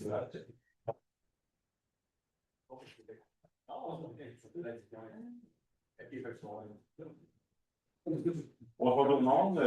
Bonjour tout le monde.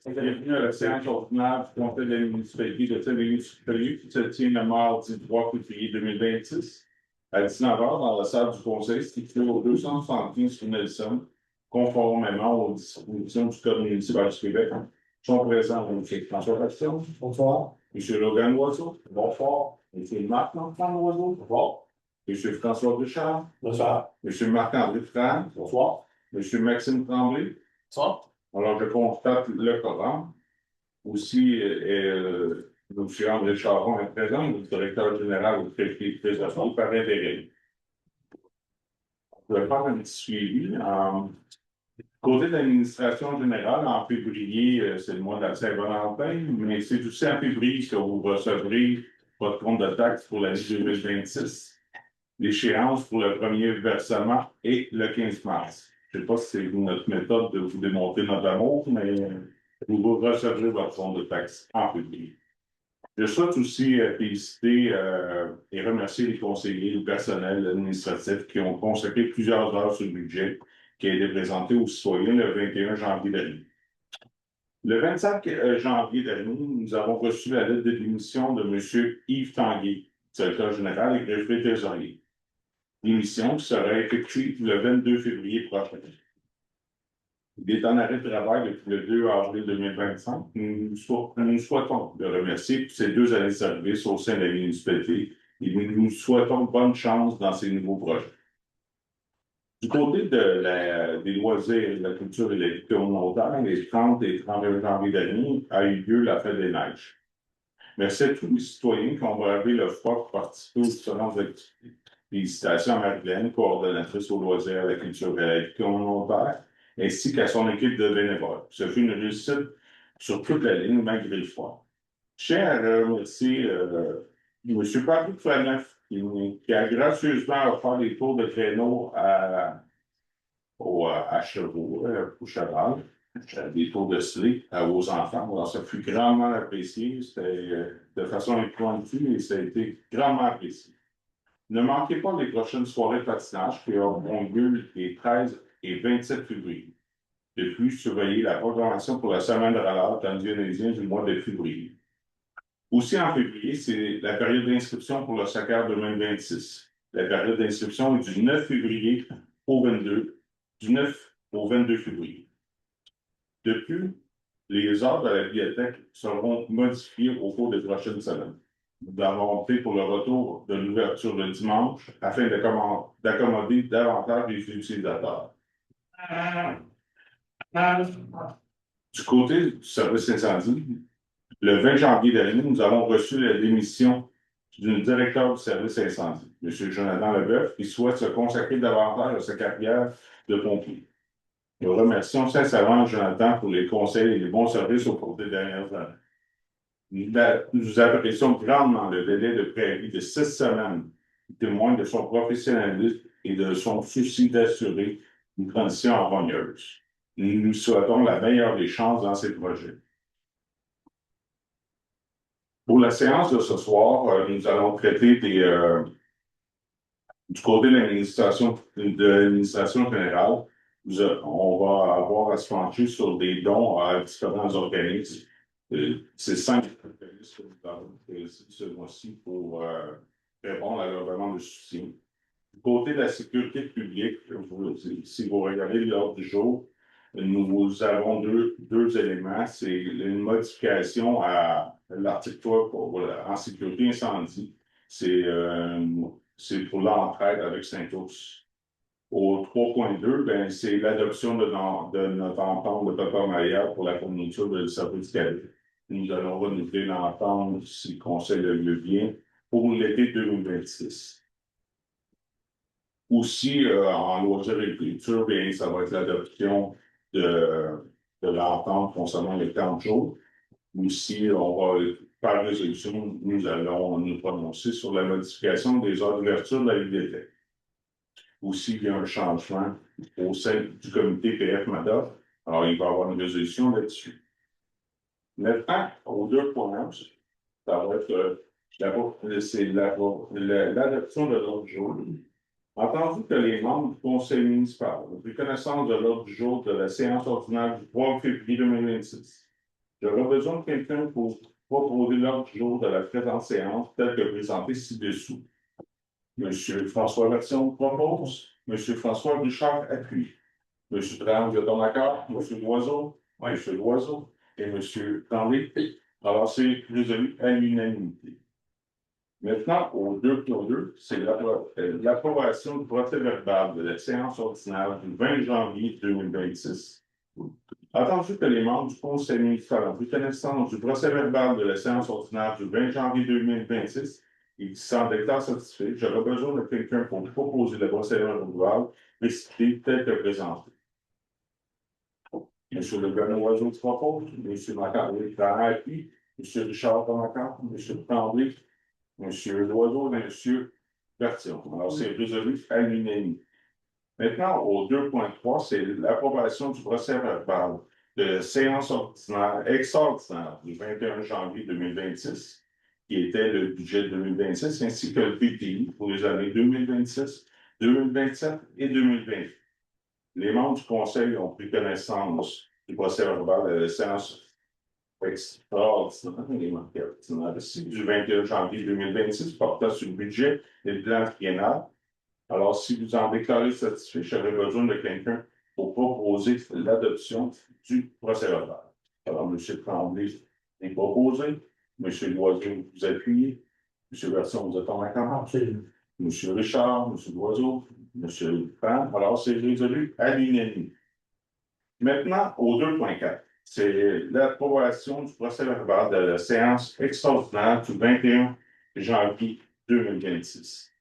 Bienvenue à la séance ordinaire du Conseil de la municipalité de Saint-Denis-du-Prairie qui se tient le mardi 3 février 2026 à 19h dans la salle du Conseil située au 275 rue Nelson, conformément aux dispositions du Code municipal du Québec. Sont présents M. François Passion. Bonsoir. M. Logan Oiseau. Bonsoir. M. Marc-Antoine Oiseau. Bonsoir. M. François Richard. Bonsoir. M. Marc-André Frane. Bonsoir. M. Maxime Tremblay. Bonsoir. Alors, je constate le quorum. Aussi, M. André Charon est présent, le directeur général du préfet par intérim. Je vais faire un petit suivi. Côté de l'administration générale, en février, c'est le mois de la Saint-Valentin, mais c'est aussi en février que vous recevrez votre compte de taxe pour l'année 2026. L'échéance pour le premier versement est le 15 mars. Je ne sais pas si c'est notre méthode de vous démontrer notre amour, mais vous recevrez votre compte de taxe en février. Je souhaite aussi féliciter et remercier les conseillers, le personnel administratif qui ont consacré plusieurs heures sur le budget qui a été présenté aux citoyens le 21 janvier dernier. Le 25 janvier dernier, nous avons reçu la lettre de démission de M. Yves Tanguay, directeur général et greffier trésorier. Démission qui sera effective le 22 février prochain. Il est en arrêt de travail depuis le 2 avril 2025. Nous souhaitons le remercier pour ses 2 années de service au sein de la municipalité et nous souhaitons bonne chance dans ses nouveaux projets. Du côté des loisirs, de la culture et de la vie communautaire, les 30 et 31 janvier dernier a eu lieu la fête des neiges. Merci à tous les citoyens qui ont bravé le froid pour participer aux différentes activités. Félicitations à Marie-Hélène, coordonnatrice aux loisirs, à la culture et à la vie communautaire, ainsi qu'à son équipe de bénévoles. Ce fut une réussite sur toute la ligne, malgré le froid. Je tiens à remercier M. Patrick Faneuf, qui a gracieusement offert des tours de créneau à chevaux, au cheval, des tours de slé à vos enfants. Alors, ça fut grandement apprécié. C'était de façon impromptue et ça a été grandement apprécié. Ne manquez pas les prochaines soirées de patinage qui auront lieu les 13 et 27 février. De plus, surveillez la programmation pour la semaine de relâche dans le Dionysien du mois de février. Aussi en février, c'est la période d'inscription pour le Soccer 2026. La période d'inscription est du 9 février au 22, du 9 au 22 février. De plus, les heures de la bibliothèque seront modifiées au cours des prochaines semaines. Nous avons opté pour le retour de l'ouverture le dimanche afin d'accommoder davantage les utilisateurs. Du côté du service incendie, le 20 janvier dernier, nous avons reçu la démission du directeur du service incendie, M. Jonathan Leboeuf, qui souhaite se consacrer davantage à sa carrière de pompier. Nous remercions sincèrement Jonathan pour les conseils et les bons services au cours des dernières années. Nous apprécions grandement le délai de préavis de 6 semaines qui témoigne de son professionnalisme et de son souci d'assurer une transition harmonieuse. Nous nous souhaitons la meilleure des chances dans ces projets. Pour la séance de ce soir, nous allons traiter du côté de l'administration générale. On va avoir à se pencher sur des dons à différents organismes. C'est 5 organismes que nous avons choisi ce mois-ci pour répondre à leur demande de soutien. Du côté de la sécurité publique, si vous regardez l'ordre du jour, nous avons deux éléments. C'est une modification à l'article 3 en sécurité incendie. C'est pour l'entraide avec Saint-Ours. Au 3.2, c'est l'adoption de notre entente de partenariat pour la fourniture de services cadets. Nous allons renouveler l'entente, si le Conseil le veut bien, pour l'été 2026. Aussi, en loisirs et culture, bien, ça va être l'adoption de l'entente concernant les 40 jours. Aussi, par résolution, nous allons nous prononcer sur la modification des heures d'ouverture de la bibliothèque. Aussi, il y a un changement au sein du comité PF-MADA. Alors, il va y avoir une résolution là-dessus. Maintenant, au 2.1, ça va être C'est l'adoption de l'ordre du jour. Entendu que les membres du conseil municipal ont pris connaissance de l'ordre du jour de la séance ordinaire du 3 février 2026. J'aurais besoin de quelqu'un pour proposer l'ordre du jour de la présente séance tel que présenté ci-dessous. Monsieur François Version propose, Monsieur François Richard appuie. Monsieur Brown, vous êtes en accord? Monsieur Loiseau? Oui. Monsieur Loiseau et Monsieur Tremblay. Alors, c'est résolu à l'unanimité. Maintenant, au 2.2, c'est l'approbation du procès verbal de la séance ordinaire du 20 janvier 2026. Attendu que les membres du conseil municipal ont pris connaissance du procès verbal de la séance ordinaire du 20 janvier 2026 et qui s'en déclarent satisfaits, j'aurais besoin de quelqu'un pour proposer le procès verbal récité tel que présenté. Monsieur Le Oiseau se propose, Monsieur Macari appuie, Monsieur Richard Macari, Monsieur Tremblay, Monsieur Loiseau et Monsieur Bertillon. Alors, c'est résolu à l'unanimité. Maintenant, au 2.3, c'est l'approbation du procès verbal de séance ordinaire extraordinaire du 21 janvier 2026, qui était le budget 2026, ainsi que le PPI pour les années 2026, 2027 et 2028. Les membres du conseil ont pris connaissance du procès verbal de la séance extraordinaire du 21 janvier 2026 portant sur le budget et le plan triennal. Alors, si vous en déclarez satisfait, j'aurais besoin de quelqu'un pour proposer l'adoption du procès verbal. Alors, M. Tremblay est proposé, M. Loiseau, vous appuyez, M. Version, vous êtes en accord, M. Richard, M. Loiseau, M. Pan. Alors, c'est résolu à l'unanimité. Maintenant, au 2.4, c'est l'approbation du procès verbal de la séance extraordinaire du 21 janvier 2026.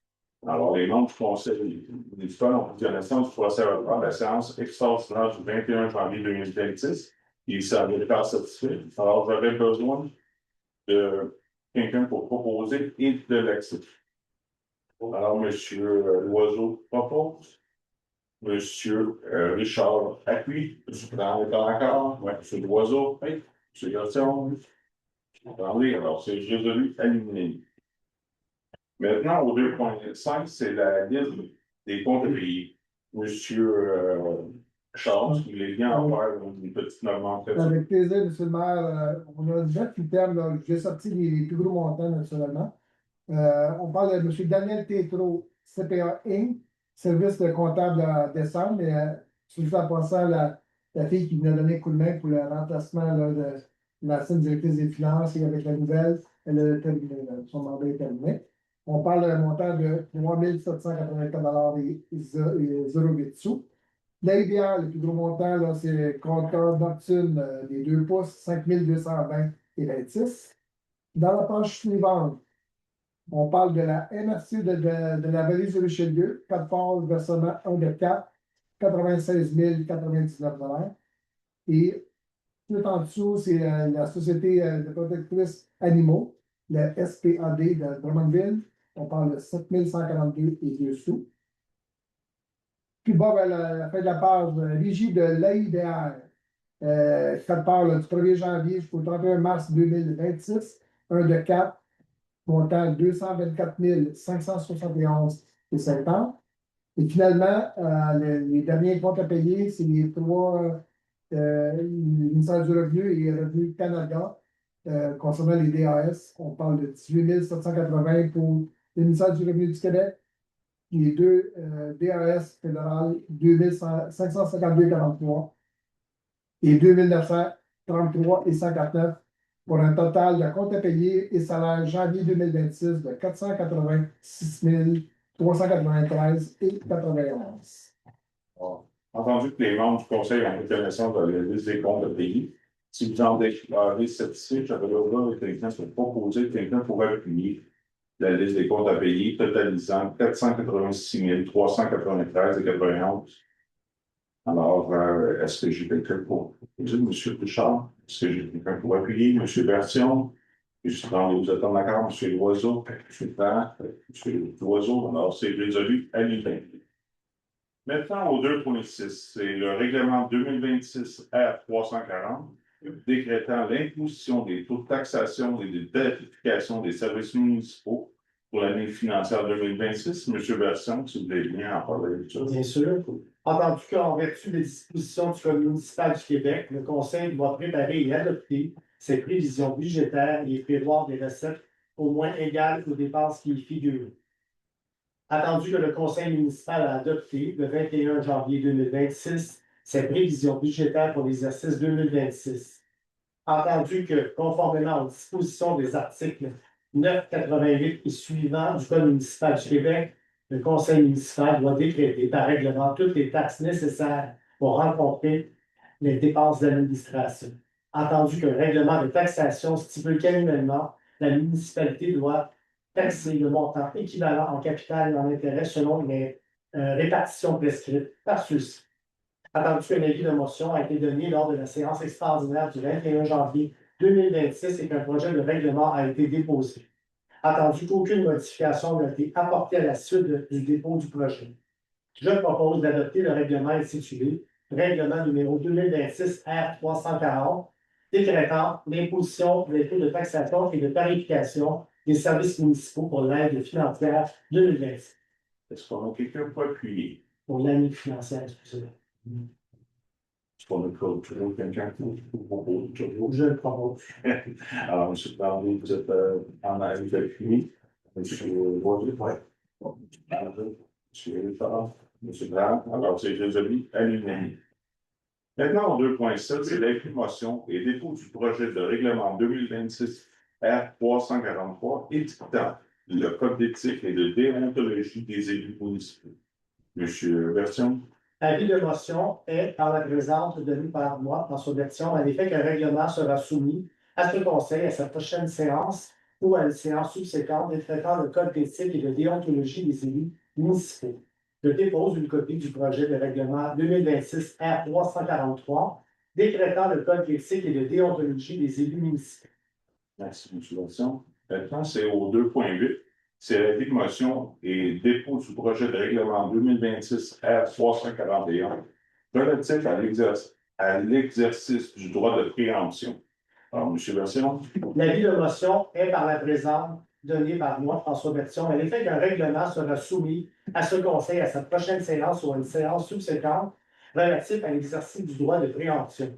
Alors, les membres du conseil municipal ont pris connaissance du procès verbal de la séance extraordinaire du 21 janvier 2026. Ils s'en déclarent satisfaits. Alors, j'aurais besoin de quelqu'un pour proposer et de l'accepter. Alors, M. Loiseau propose. Monsieur Richard appuie. M. Brown est en accord. Oui. M. Loiseau. Oui. M. Garçon. Alors, c'est résolu à l'unanimité. Maintenant, au 2.5, c'est la liste des comptes payés. Monsieur Charles, il est bien en faire une petite nomenclature. Avec plaisir, Monsieur le maire. On a 9 items. J'ai sorti les plus gros montants, naturellement. On parle de M. Daniel Tétro, CPA Inc., service de comptable à décembre. Et juste en passant, la fille qui venait donner un coup de main pour le remplacement de l'ancienne directrice des finances et avec la nouvelle, elle a terminé, son mandat est terminé. On parle d'un montant de 3 784 et 0,8 sous. L'IBR, le plus gros montant, là, c'est compteur Neptune des 2 pouces, 5 220 et 26. Dans la page suivante, on parle de la MRC de la vallée du Richelieu, 4 phases, versement 1 de 4, 96 099 $. Et tout en dessous, c'est la Société de protectrices animaux, la SPAD de Drummondville. On parle de 7 142 et 2 sous. Puis bas, vers la fin de la page, régie de l'AIDR, ça parle du 1er janvier jusqu'au 31 mars 2026, 1 de 4, montant 224 571 et 50. Et finalement, les derniers comptes à payer, c'est les 3 le ministère du Revenu et Revenu Canada concernant les DAS. On parle de 18 780 pour le ministère du Revenu du Québec. Les 2 DAS fédérales, 2552,43 et 2933 et 149 pour un total de comptes à payer et salaire janvier 2026 de 486 393 et 91. Entendu que les membres du conseil ont pris connaissance de la liste des comptes à payer, si vous en déclarez satisfait, j'avais besoin de quelqu'un pour proposer, quelqu'un pour appuyer la liste des comptes à payer, totalisant 486 393 et 91. Alors, est-ce que j'ai quelqu'un pour proposer, M. Richard? Est-ce que j'ai quelqu'un pour appuyer, M. Version? Je suis dans les attentes d'accord, M. Loiseau, M. Pan, M. Loiseau. Alors, c'est résolu à l'unanimité. Maintenant, au 2.6, c'est le règlement 2026 R340 décrétant l'imposition des taux de taxation et de tarification des services municipaux pour l'année financière 2026. Monsieur Bersion, si vous voulez bien en parler. Bien sûr. Entendu qu'en vertu des dispositions du Code municipal du Québec, le Conseil doit préparer et adopter ses prévisions budgétaires et prévoir des recettes au moins égales aux dépenses qui y figurent. Attendu que le Conseil municipal a adopté le 21 janvier 2026 ses prévisions budgétaires pour l'exercice 2026. Entendu que, conformément aux dispositions des articles 988 et suivants du Code municipal du Québec, le Conseil municipal doit décréter par règlement toutes les taxes nécessaires pour rencontrer les dépenses d'administration. Entendu qu'un règlement de taxation stipule qu'annuellement, la municipalité doit taxer le montant équivalent en capital et en intérêt selon les répartitions prescrites par ceux-ci. Attendu qu'un avis de motion a été donné lors de la séance extraordinaire du 21 janvier 2026 et qu'un projet de règlement a été déposé. Attendu qu'aucune modification n'a été apportée à la suite du dépôt du projet. Je propose d'adopter le règlement intitulé Règlement numéro 2026 R340, décrétant l'imposition des taux de taxation et de tarification des services municipaux pour l'aide financière 2026. Est-ce qu'on a quelqu'un pour appuyer? Pour l'année financière, excusez-moi. Est-ce qu'on a toujours quelqu'un pour toujours? Je le propose. Alors, M. Tremblay, vous êtes en avis d'appuyer. M. Boisville, oui. M. Létard, M. Brown. Alors, c'est résolu à l'unanimité. Maintenant, en 2.7, c'est l'imprimação et dépôt du projet de règlement 2026 R343 édictant le code d'éthique et de déontologie des élus municipaux. Monsieur Version. Avis de motion est par la présente donnée par moi dans son version à l'effet qu'un règlement sera soumis à ce Conseil à sa prochaine séance ou à une séance subséquente traitant le code d'éthique et de déontologie des élus municipaux. Je dépose une copie du projet de règlement 2026 R343 décrétant le code d'éthique et de déontologie des élus municipaux. Merci, M. Version. Maintenant, c'est au 2.8. C'est l'avis de motion et dépôt du projet de règlement 2026 R341 relatif à l'exercice du droit de préemption. Alors, M. Version. L'avis de motion est par la présente donnée par moi, François Bertion, à l'effet qu'un règlement sera soumis à ce Conseil à sa prochaine séance ou à une séance subséquente relative à l'exercice du droit de préemption.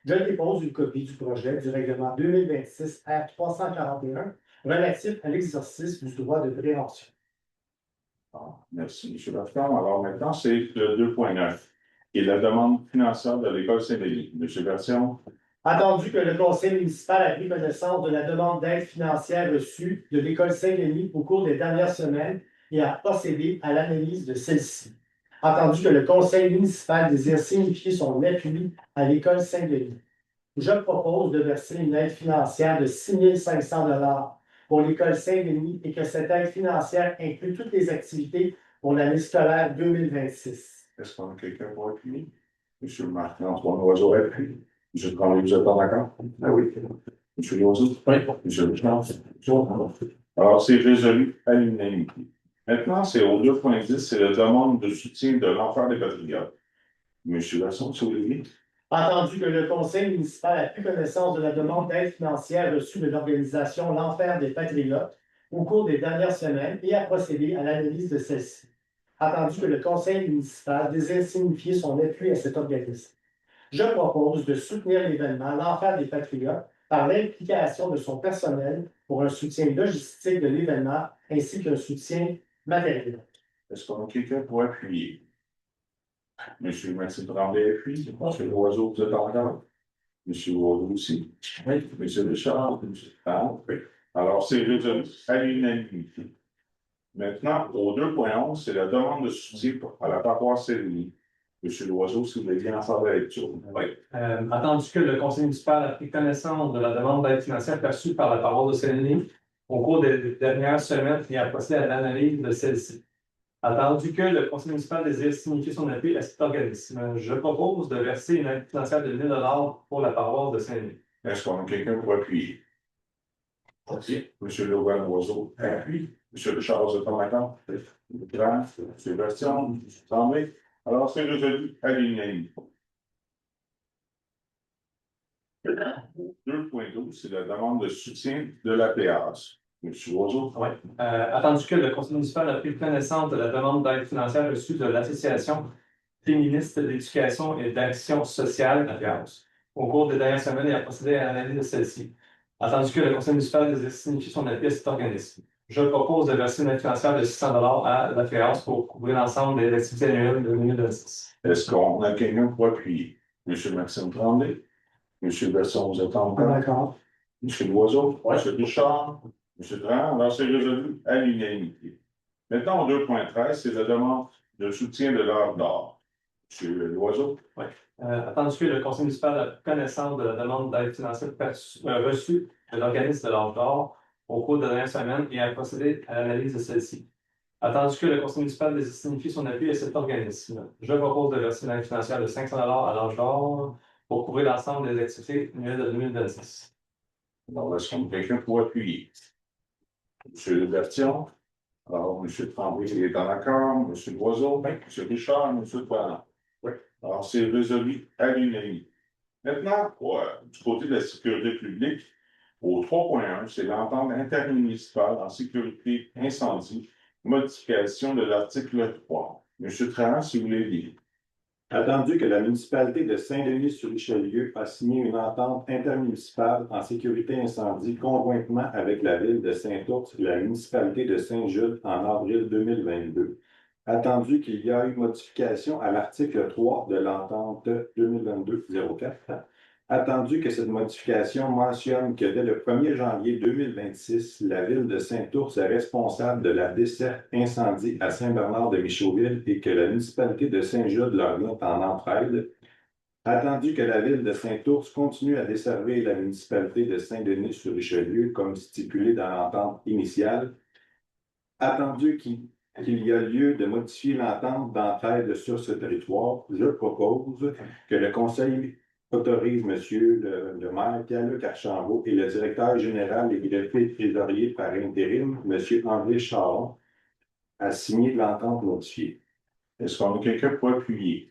Je dépose une copie du projet du règlement 2026 R341 relatif à l'exercice du droit de préemption. Merci, M. Bertrand. Alors maintenant, c'est le 2.9, qui est la demande financière de l'École Saint-Denis. M. Version. Attendu que le Conseil municipal a pris connaissance de la demande d'aide financière reçue de l'École Saint-Denis au cours des dernières semaines et a procédé à l'analyse de celle-ci. Attendu que le Conseil municipal désire signifier son appui à l'École Saint-Denis. Je propose de verser une aide financière de 6 500 $ pour l'École Saint-Denis et que cette aide financière inclut toutes les activités pour l'année scolaire 2026. Est-ce qu'on a quelqu'un pour appuyer? M. Marc-Antoine Loiseau appuie. M. Tremblay, vous êtes en accord? Ah oui. M. Loiseau? Oui. M. Richard? Alors, c'est résolu à l'unanimité. Maintenant, c'est au 2.10, c'est la demande de soutien de l'Enfer des Patriotes. M. Lasson, si vous voulez bien. Entendu que le Conseil municipal a pris connaissance de la demande d'aide financière reçue de l'organisation L'Enfer des Patriotes au cours des dernières semaines et a procédé à l'analyse de celle-ci. Attendu que le Conseil municipal désire signifier son appui à cet organisme. Je propose de soutenir l'événement L'Enfer des Patriotes par l'implication de son personnel pour un soutien logistique de l'événement ainsi qu'un soutien matériel. Est-ce qu'on a quelqu'un pour appuyer? M. Maxime Tremblay appuie. M. Loiseau, vous êtes en accord? M. Loiseau aussi. Oui. M. Richard. Oui. Alors, c'est résolu à l'unanimité. Maintenant, au 2.11, c'est la demande de soutien à la paroisse Saint-Denis. M. Loiseau, si vous voulez bien en faire la lecture. Oui. Attendu que le Conseil municipal a pris connaissance de la demande d'aide financière perçue par la paroisse de Saint-Denis au cours des dernières semaines et a procédé à l'analyse de celle-ci. Attendu que le Conseil municipal désire signifier son appui à cet organisme, je propose de verser une aide financière de 1 000 $ pour la paroisse de Saint-Denis. Est-ce qu'on a quelqu'un pour appuyer? OK. M. Loiseau appuie. M. Richard, vous êtes en accord? M. Bastien, M. Tremblay. Alors, c'est résolu à l'unanimité. 2.12, c'est la demande de soutien de la l'APH. Monsieur Loiseau. Oui. Attendu que le conseil municipal a pris connaissance de la demande d'aide financière reçue de l'Association féministe d'éducation et d'action sociale, APAOS, au cours des dernières semaines et a procédé à l'analyse de celle-ci. Attendu que le conseil municipal ait signifié son appui à cet organisme. Je propose de verser une aide financière de 600 $ à l'APAOS pour couvrir l'ensemble des activités annuelles de 2026. Est-ce qu'on a quelqu'un pour appuyer? Monsieur Maxime Tremblay? Monsieur Besson, vous êtes encore? D'accord. Monsieur Loiseau? Monsieur Richard? Monsieur Tran? Alors, c'est résolu à l'unanimité. Maintenant, au 2.13, c'est la demande de soutien de l'heure d'or. Monsieur Loiseau? Oui. Attendu que le conseil municipal a connaissance de la demande d'aide financière reçue de l'organisme de l'Ordre d'or au cours de la dernière semaine et a procédé à l'analyse de celle-ci. Attendu que le conseil municipal signifie son appui à cet organisme, je propose de verser une aide financière de 500 $ à l'Ordre d'or pour couvrir l'ensemble des activités annuelles de 2026. Alors, est-ce qu'on a quelqu'un pour appuyer? Monsieur Lebertion? Alors, monsieur Tremblay est en accord. Monsieur Loiseau? Oui. Monsieur Richard? Monsieur Tran? Oui. Alors, c'est résolu à l'unanimité. Maintenant, du côté de la sécurité publique, au 3.1, c'est l'entente intermunicipale en sécurité incendie, modification de l'article 3. Monsieur Tran, si vous voulez lire. Attendu que la municipalité de Saint-Denis-sur-Richelieu a signé une entente intermunicipale en sécurité incendie conjointement avec la ville de Saint-Ours et la municipalité de Saint-Jude en avril 2022. Attendu qu'il y a eu modification à l'article 3 de l'entente 2022-04. Attendu que cette modification mentionne que dès le 1er janvier 2026, la ville de Saint-Ours est responsable de la desserte incendie à Saint-Bernard-de-Michauville et que la municipalité de Saint-Jude leur vient en entraide. Attendu que la ville de Saint-Ours continue à desservir la municipalité de Saint-Denis-sur-Richelieu comme stipulé dans l'entente initiale. Attendu qu'il y a lieu de modifier l'entente d'entraide sur ce territoire, je propose que le conseil autorise M. le maire Pierre-Luc Archambault et le directeur général et greffier trésorier par intérim, M. André Charon, à signer l'entente modifiée. Est-ce qu'on a quelqu'un pour appuyer?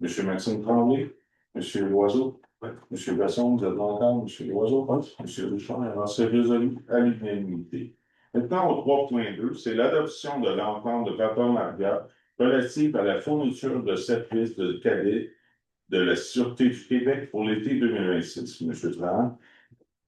Monsieur Maxime Tremblay? Monsieur Loiseau? Oui. Monsieur Besson, vous êtes encore? Monsieur Loiseau? Oui. Monsieur Richard? Alors, c'est résolu à l'unanimité. Maintenant, au 3.2, c'est l'adoption de l'entente de partenariat relative à la fourniture de services de cadets de la Sûreté du Québec pour l'été 2026. Monsieur Tran.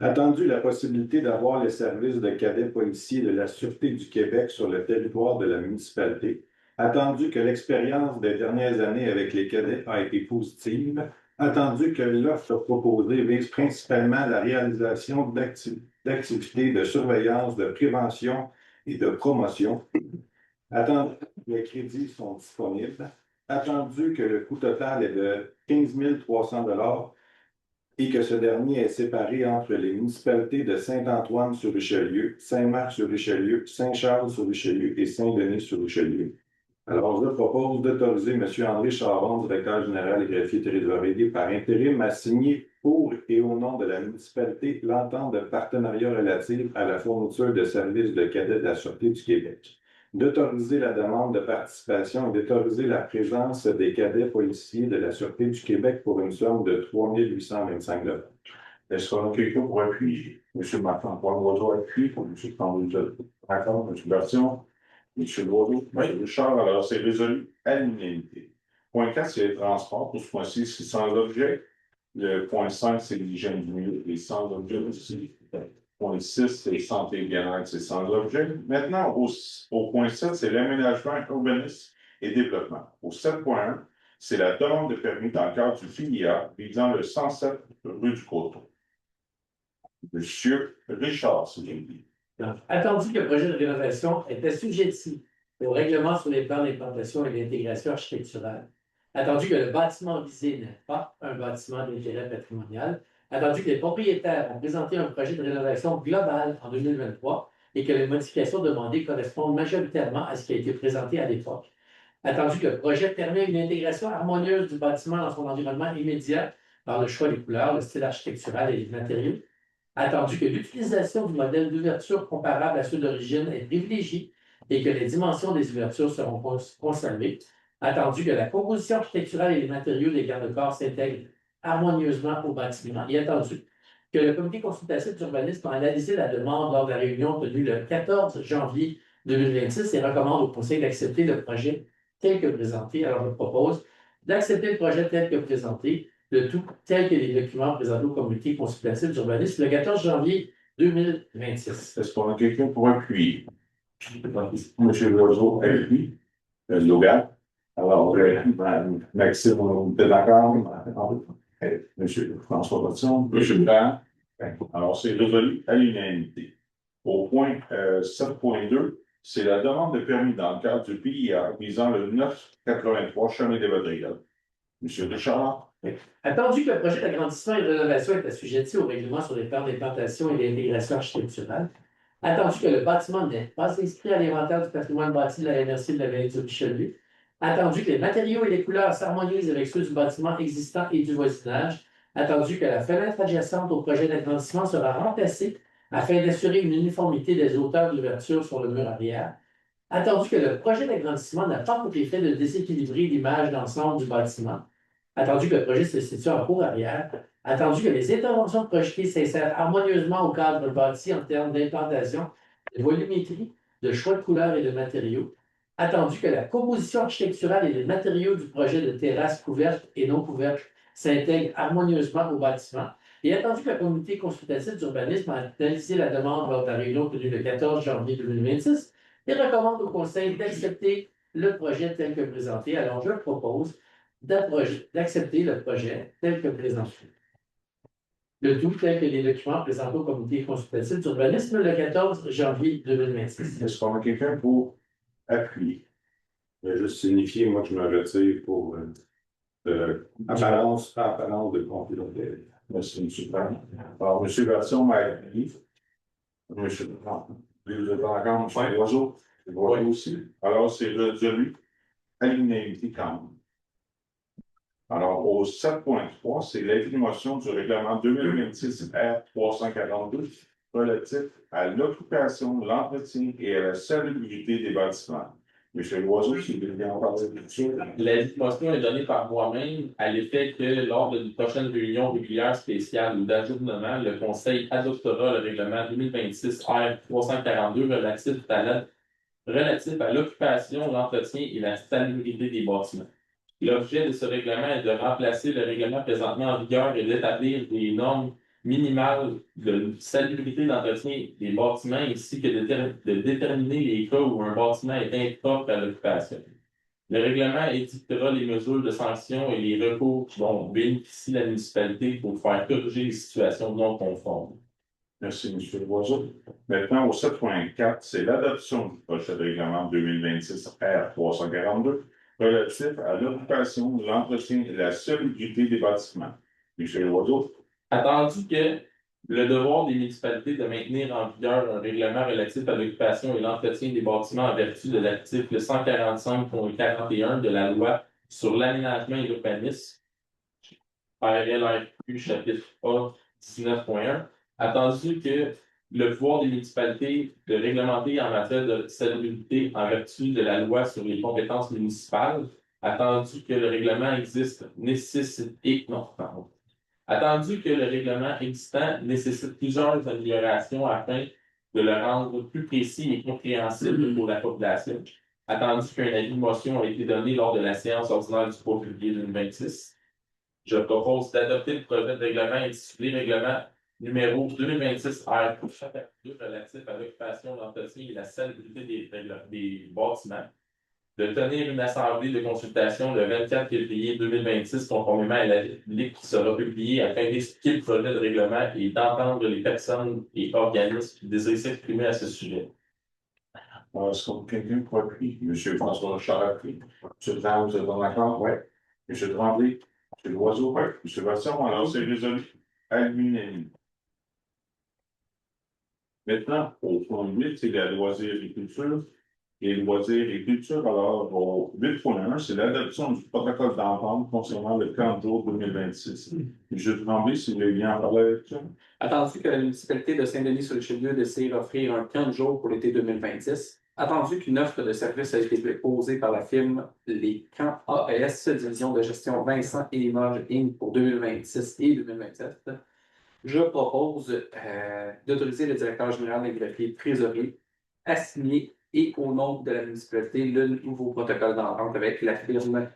Attendu la possibilité d'avoir les services de cadets policiers de la Sûreté du Québec sur le territoire de la municipalité. Attendu que l'expérience des dernières années avec les cadets a été positive. Attendu que l'offre proposée vise principalement la réalisation d'activités de surveillance, de prévention et de promotion. Attendu que les crédits sont disponibles. Attendu que le coût total est de 15 300 $ et que ce dernier est séparé entre les municipalités de Saint-Antoine-sur-Richelieu, Saint-Marc-sur-Richelieu, Saint-Charles-sur-Richelieu et Saint-Denis-sur-Richelieu. Alors, je propose d'autoriser M. André Charon, directeur général et greffier trésorier par intérim, à signer pour et au nom de la municipalité l'entente de partenariat relative à la fourniture de services de cadets de la Sûreté du Québec. D'autoriser la demande de participation et d'autoriser la présence des cadets policiers de la Sûreté du Québec pour une somme de 3 825 $. Est-ce qu'on a quelqu'un pour appuyer? Monsieur Marc-Antoine Loiseau appuie pour M. Tremblay. D'accord, M. Bertion? M. Loiseau? Oui. M. Richard, alors c'est résolu à l'unanimité. Point 4, c'est les transports. Pour ce point-ci, c'est sans objet. Le point 5, c'est l'hygiène du milieu et sans objet aussi. Point 6, c'est santé et bien-être, c'est sans objet. Maintenant, au point 7, c'est l'aménagement, urbanisme et développement. Au 7.1, c'est la demande de permis dans le cadre du FILIA visant le 107 rue du Coteau. Monsieur Richard, s'il vous plaît. Attendu que le projet de rénovation est assujetti au règlement sur les plans d'implantation et d'intégration architecturale, attendu que le bâtiment visé n'est pas un bâtiment d'intérêt patrimonial, attendu que les propriétaires ont présenté un projet de rénovation global en 2023 et que les modifications demandées correspondent majoritairement à ce qui a été présenté à l'époque, attendu que le projet permet une intégration harmonieuse du bâtiment dans son environnement immédiat par le choix des couleurs, le style architectural et les matériaux, attendu que l'utilisation du modèle d'ouverture comparable à ceux d'origine est privilégiée et que les dimensions des ouvertures seront conservées, attendu que la composition architecturale et les matériaux des garde-corps s'intègrent harmonieusement au bâtiment. Et attendu que le comité consultatif d'urbanisme a analysé la demande lors de la réunion tenue le 14 janvier 2026 et recommande au Conseil d'accepter le projet tel que présenté. Alors, je propose d'accepter le projet tel que présenté, le tout tel que les documents présentés au comité consultatif d'urbanisme le 14 janvier 2026. Est-ce qu'on a quelqu'un pour appuyer? Monsieur Loiseau, appuie. Logan. Alors, Maxime, on est d'accord? Monsieur François Watson, monsieur Blanc. Alors, c'est résolu à l'unanimité. Au point 7.2, c'est la demande de permis dans le cadre du PIA visant le 983 chemin des Vaudreuils. Monsieur Richard. Attendu que le projet d'agrandissement et de rénovation est assujetti au règlement sur les plans d'implantation et d'intégration architecturale, attendu que le bâtiment n'est pas inscrit à l'inventaire du patrimoine bâti de la MRC de la vallée du Richelieu, attendu que les matériaux et les couleurs s'harmonisent avec ceux du bâtiment existant et du voisinage, attendu que la fenêtre adjacente au projet d'agrandissement sera remplacée afin d'assurer une uniformité des hauteurs d'ouverture sur le mur arrière, attendu que le projet d'agrandissement n'a pas pour effet de déséquilibrer l'image d'ensemble du bâtiment, attendu que le projet se situe en cour arrière, attendu que les interventions projetées s'insèrent harmonieusement au cadre bâti en termes d'implantation, de volumétrie, de choix de couleurs et de matériaux, attendu que la composition architecturale et les matériaux du projet de terrasse couverte et non couverte s'intègrent harmonieusement au bâtiment, et attendu que le comité consultatif d'urbanisme a analysé la demande lors de la réunion tenue le 14 janvier 2026 et recommande au Conseil d'accepter le projet tel que présenté. Alors, je propose d'accepter le projet tel que présenté. Le tout tel que les documents présentés au comité consultatif d'urbanisme le 14 janvier 2026. Est-ce qu'on a quelqu'un pour appuyer? Je vais juste signifier, moi, que je me retire pour apparence de conflit d'intérêt. Merci, M. Blanc. Alors, M. Version m'a appuyé. M. Blanc. Vous êtes encore, M. Loiseau? Oui, aussi. Alors, c'est résolu à l'unanimité quand même. Alors, au 7.3, c'est l'information du règlement 2026 R342 relatif à l'occupation, l'entretien et à la salubrité des bâtiments. Monsieur Loiseau, si vous voulez en parler de ça. La motion est donnée par moi-même à l'effet que lors d'une prochaine réunion régulière spéciale ou d'ajournement, le Conseil adoptera le règlement 2026 R342 relatif à l'occupation, l'entretien et la salubrité des bâtiments. L'objet de ce règlement est de remplacer le règlement présentement en vigueur et d'établir des normes minimales de salubrité d'entretien des bâtiments ainsi que de déterminer les cas où un bâtiment est impropre à l'occupation. Le règlement édictera les mesures de sanction et les recours dont bénéficie la municipalité pour faire corriger les situations non conformes. Merci, M. Loiseau. Maintenant, au 7.4, c'est l'adoption du projet de règlement 2026 R342 relatif à l'occupation, l'entretien et la salubrité des bâtiments. M. Loiseau. Attendu que le devoir des municipalités de maintenir en vigueur un règlement relatif à l'occupation et l'entretien des bâtiments en vertu de l'article 145.41 de la loi sur l'aménagement et l'urbanisme, RLRQ chapitre A 19.1, attendu que le pouvoir des municipalités de réglementer en matière de salubrité en vertu de la loi sur les compétences municipales, attendu que le règlement attendu que le règlement existant nécessite plusieurs améliorations afin de le rendre plus précis et compréhensible pour la population, attendu qu'un avis de motion a été donné lors de la séance ordinaire du 3 février 2026. Je propose d'adopter le projet de règlement intitulé Règlement numéro 2026 R relatif à l'occupation, l'entretien et la salubrité des bâtiments, de tenir une assemblée de consultation le 24 février 2026 conformément à la publique qui sera publiée afin d'expliquer le projet de règlement et d'entendre les personnes et organismes qui désirent s'exprimer à ce sujet. Est-ce qu'on a quelqu'un pour appuyer? M. François Charles. M. Blanc, vous êtes en accord? Oui. M. Tremblay. M. Loiseau. Oui. M. Version, alors c'est résolu à l'unanimité. Maintenant, au point 8, c'est la loisir et culture. Et loisirs et culture, alors, au 8.1, c'est l'adoption du protocole d'entente concernant le camp de jour 2026. M. Tremblay, si vous voulez bien en parler avec ça. Attendu que la municipalité de Saint-Denis-sur-Richelieu désire offrir un camp de jour pour l'été 2026, Attendu qu'une offre de service a été déposée par la firme Les Camps AS, division de gestion Vincent et Limoges Inc. pour 2026 et 2027, je propose d'autoriser le directeur général des greffiers trésorier à signer et au nom de la municipalité le nouveau protocole d'entente avec la firme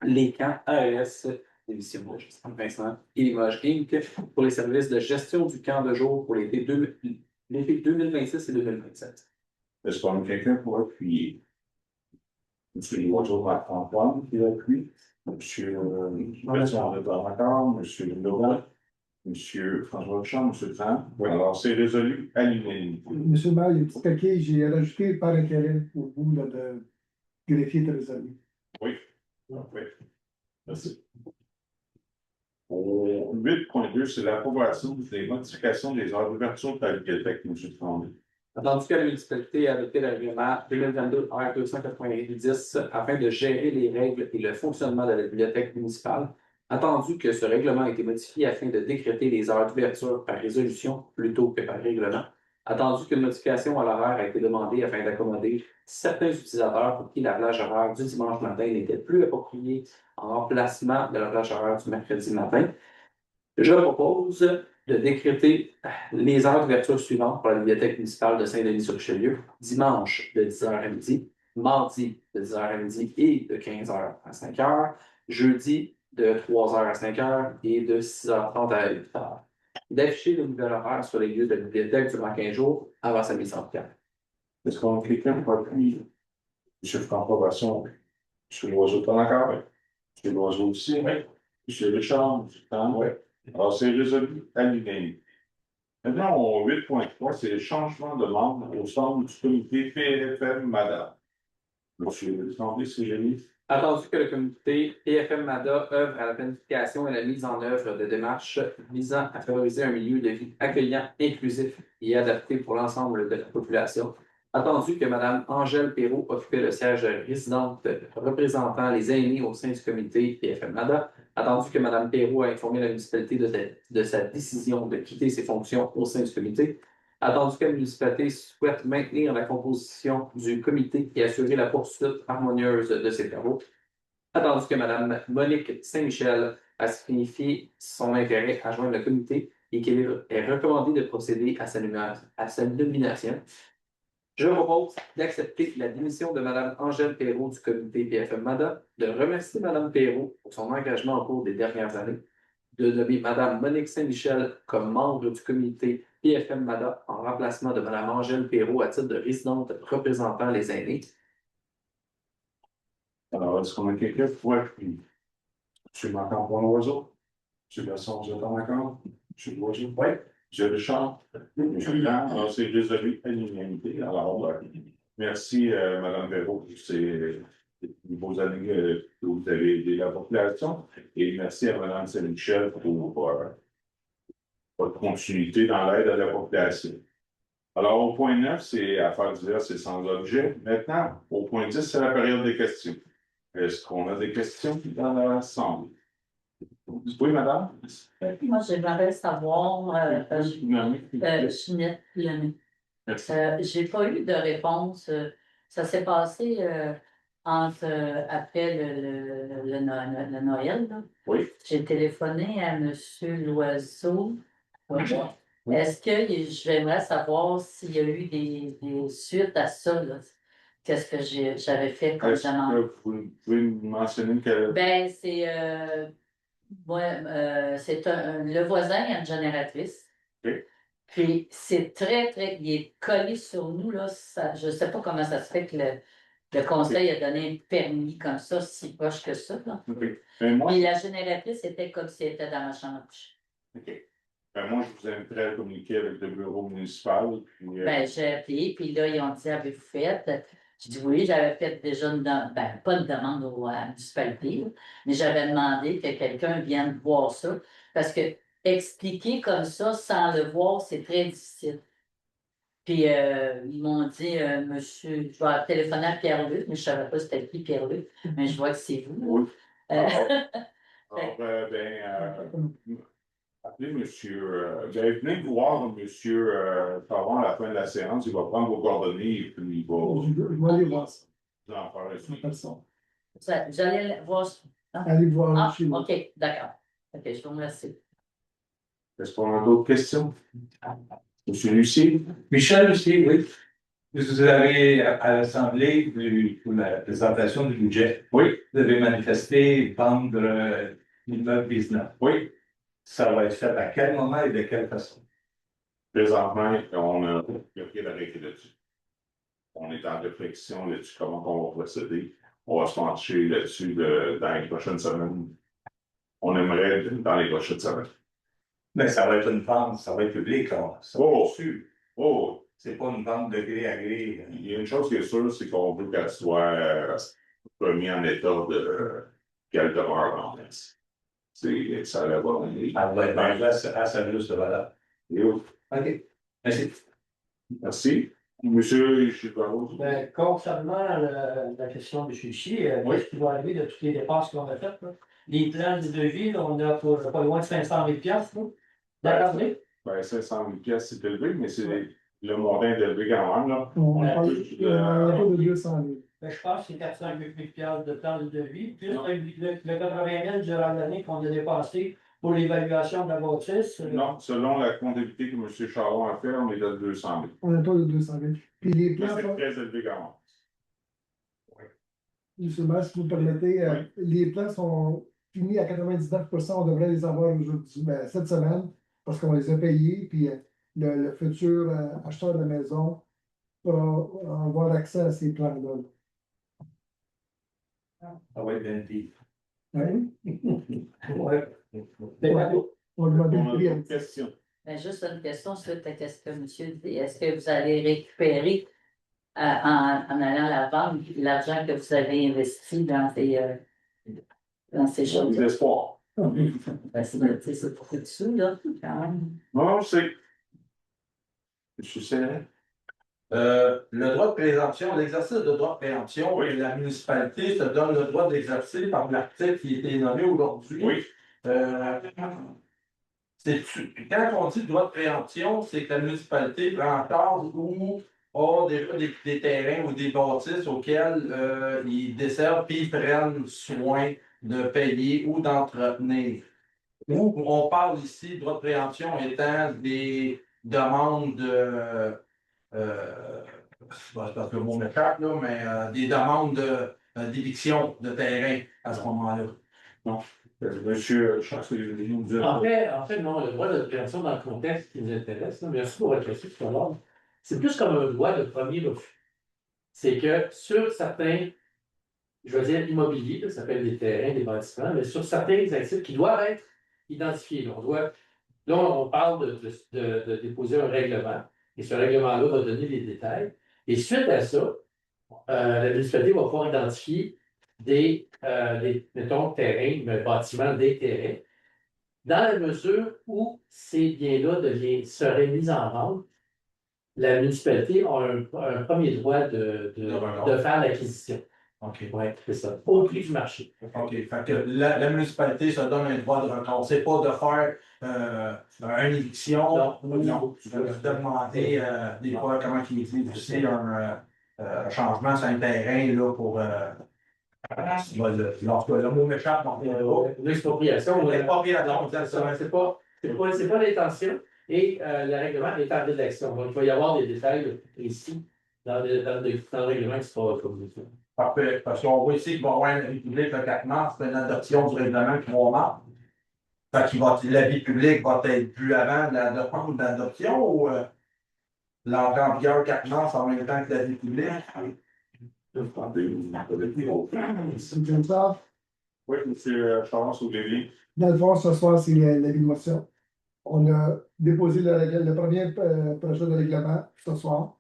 Les Camps AES, division de gestion Vincent et Limoges Inc. pour les services de gestion du camp de jour pour l'été 2026 et 2027. Est-ce qu'on a quelqu'un pour appuyer? Monsieur Loiseau-Antoine qui appuie. Monsieur Vincent Lebrun, Monsieur Lebrun, Monsieur François Richard, Monsieur Tran. Oui, alors c'est résolu à l'unanimité. Monsieur le maire, il y a un petit paquet, j'ai rajouté par intérêt pour vous là, de greffier trésorier. Oui. Oui. Merci. Au 8.2, c'est l'approbation des modifications des heures d'ouverture de la bibliothèque, M. Tremblay. Attendu que la municipalité a adopté le règlement 2022 R290 afin de gérer les règles et le fonctionnement de la bibliothèque municipale, attendu que ce règlement a été modifié afin de décréter les heures d'ouverture par résolution plutôt que par règlement, attendu qu'une modification à l'horaire a été demandée afin d'accommoder certains utilisateurs pour qui la plage horaire du dimanche matin n'était plus appropriée en remplacement de la plage horaire du mercredi matin, je propose de décréter les heures d'ouverture suivantes pour la bibliothèque municipale de Saint-Denis-sur-Richelieu, dimanche de 10h à midi, mardi de 10h à midi et de 15h à 5h, jeudi de 3h à 5h et de 6h30 à 8h. D'afficher le nouvel horaire sur les lieux de la bibliothèque durant 15 jours avant sa mise en place. Est-ce qu'on a quelqu'un pour appuyer? M. François Basson, M. Loiseau, t'en encore? M. Loiseau aussi? Oui. M. Richard, M. Tran? Oui. Alors, c'est résolu à l'unanimité. Maintenant, au 8.3, c'est le changement de membre au centre du comité PFM Madame. Monsieur Tremblay, c'est génie. Attendu que le comité PFM-MADA œuvre à la planification et la mise en œuvre de démarches visant à favoriser un milieu de vie accueillant, inclusif et adapté pour l'ensemble de la population. Attendu que Mme Angèle Perrault occupait le siège de résidente représentant les aînés au sein du comité PFM-MADA. Attendu que Mme Perrault a informé la municipalité de sa décision de quitter ses fonctions au sein du comité. Attendu que la municipalité souhaite maintenir la composition du comité et assurer la poursuite harmonieuse de ses travaux. Attendu que Mme Monique Saint-Michel a signifié son intérêt à joindre le comité et qu'il est recommandé de procéder à sa nomination. Je propose d'accepter la démission de Mme Angèle Perrault du comité PFM-MADA, de remercier Mme Perrault pour son engagement au cours des dernières années, de nommer Mme Monique Saint-Michel comme membre du comité PFM-MADA en remplacement de Mme Angèle Perrault à titre de résidente représentant les aînés. Alors, est-ce qu'on a quelqu'un pour appuyer? M. Marc-Antoine-Loiseau? M. Besson, vous êtes en accord? M. Loiseau? Oui. M. Richard? M. Tran? Alors, c'est résolu à l'unanimité. Alors, merci, Mme Perrault, pour ces beaux années que vous avez aidé la population. Et merci à Mme Saint-Michel pour votre continuité dans l'aide à la population. Alors, au point 9, c'est affaires diverses et sans objet. Maintenant, au point 10, c'est la période des questions. Est-ce qu'on a des questions dans l'ensemble? Oui, madame? Moi, j'aimerais savoir, Ginette Lyonnais. J'ai pas eu de réponse. Ça s'est passé après le Noël. Là. Oui. J'ai téléphoné à M. Loiseau. Est-ce que j'aimerais savoir s'il y a eu des suites à ça? Qu'est-ce que j'avais fait comme demande? Vous pouvez me mentionner quel... Ben, c'est le voisin a une génératrice. Okay. Puis c'est très, il est collé sur nous, là. Je ne sais pas comment ça se fait que le conseil a donné un permis comme ça, si proche que ça. Là. Okay. Mais la génératrice était comme si elle était dans ma chambre à coucher. OK. Moi, je vous inviterai à communiquer avec le bureau municipal. Puis, j'ai appelé, puis là, ils ont dit, avez-vous fait? Je dis oui, j'avais fait déjà pas une demande à la municipalité, mais j'avais demandé que quelqu'un vienne voir ça. Parce que expliquer comme ça sans le voir, c'est très difficile. Puis ils m'ont dit, monsieur, je vais téléphoner à Pierre-Luc, mais je ne savais pas c'était qui Pierre-Luc, mais je vois que c'est vous. Oui. Appelez monsieur, venez voir monsieur Parent à la fin de la séance, il va prendre vos coordonnées et puis il va Je vais aller voir ça. vous en faire un Je suivi. m'appelle ça. Vous allez voir. Allez voir Ah, chez nous. OK, d'accord. OK, je vous remercie. Est-ce qu'on a d'autres questions? Monsieur Lucie? Michel aussi, oui. Vous avez à l'Assemblée pour la présentation du budget. Oui, Vous avez manifesté vendre l'immeuble 19. oui. Ça va être fait à quel moment et de quelle façon? Présentement, on a rien d'arrêté là-dessus. On est en réflexion là-dessus, comment on va procéder. On va se pencher là-dessus dans les prochaines semaines. On aimerait dans les prochaines semaines. Mais ça va être une vente, ça va être public, là. Ça Oh. va être sûr. Oh, C'est pas une vente de gré à gré. il y a une chose qui est sûre, c'est qu'on veut qu'elle soit remise en état de qu'elle demeure en place. C'est ça la volonté. Elle va être vendue à sa juste valeur. Et où? OK. Merci. Merci. Monsieur Chicago. Ben, concernant la question de Chichi, qu'est-ce qui va arriver de toutes les dépenses qu'on a faites? Là? Les plans de devis, là, on a pour pas loin de 500 000 $. D'accord, oui? Ben, 500 000 pièces, c'est élevé, mais c'est le montant est élevé quand même, là. On a parle plus de- de 200 000. Ben, je pense que c'est 408 000 $ de plans de devis, plus le 80 000 durant l'année qu'on a dépensé pour l'évaluation de la bâtisse. Non, selon la comptabilité que M. Charon a fait, on est à 200 000. On est pas de 200 000. Puis les Mais plans c'est sont. très élevé quand même. Justement, si vous me permettez, les plans sont finis à 99%. On devrait les avoir aujourd'hui, cette semaine, parce qu'on les a payés. Puis le futur acheteur de maison pourra avoir accès à ces plans-là. Ça va être bien pire. Hein? Ouais. On va demander On le a prix. d'autres questions. Ben, juste une question suite à ce que monsieur dit. Est-ce que vous allez récupérer en allant à la vente l'argent que vous avez investi dans ces J'ai choses? des espoirs. Ben, c'est beaucoup de sous, là, quand même. Non, c'est. Je sais. Le droit de préemption, l'exercice de droit de préemption, Oui. la municipalité se donne le droit d'exercer par l'article qui a été nommé aujourd'hui. Oui. Quand on dit droit de préemption, c'est que la municipalité prend en charge ou a déjà des terrains ou des bâtisses auxquels ils desservent puis ils prennent soin de payer ou d'entretenir. On parle ici de droit de préemption étant des demandes c'est parce que le mot m'échappe, là, mais des demandes d'éviction de terrain à ce moment-là. Non. Monsieur, je pense que je vais nous dire. En fait, non, le droit de préemption dans le contexte qui nous intéresse, là, merci pour votre question tout à l'heure, c'est plus comme un droit de premier refus. C'est que sur certains, je veux dire immobiliers, là, ça s'appelle des terrains, des bâtiments, mais sur certains actifs qui doivent être identifiés. Là, on parle de déposer un règlement, et ce règlement-là va donner les détails. Et suite à ça, la municipalité va pouvoir identifier mettons, terrains, bâtiments, des terrains. Dans la mesure où ces biens-là seraient mis en vente, la municipalité a un premier droit de faire l'acquisition. OK. Oui, c'est ça. Au prix du marché. OK. Fait que la municipalité se donne un droit de recours. C'est pas de faire une éviction ou de demander des fois, comment ils disent aussi, un changement sur un terrain là, pour. Le mot m'échappe, L'expropriation. L'expropriation, C'est pas l'intention. Et le règlement est en rédaction. Donc, il va y avoir des détails précis dans le règlement qui sera communiqué. Parfait. Parce qu'on voit ici qu'il va y avoir un avis public le 4 mars, c'est une adoption du règlement le 3 mars. Fait que l'avis public va être plus avant de l'adoption ou l'entrée en vigueur 4 mars en même temps que l'avis public? C'est comme ça. Oui, monsieur Charles ou Lévy. Dans le fond, ce soir, c'est l'avis de motion. On a déposé le premier projet de règlement ce soir.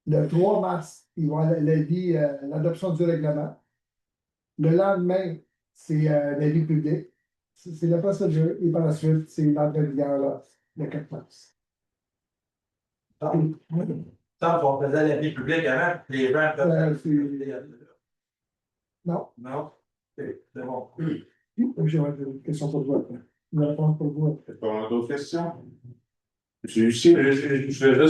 Le 3 mars, il va y avoir l'avis, l'adoption du règlement. Le lendemain, c'est l'avis public. C'est la procédure. Et par la suite, c'est l'entrée en vigueur le 4 mars. Ça, on faisait l'avis public avant, les gens peuvent. Non. Non? C'est bon. J'ai une question pour toi. une réponse pour vous. Est-ce qu'on a d'autres questions? Je veux juste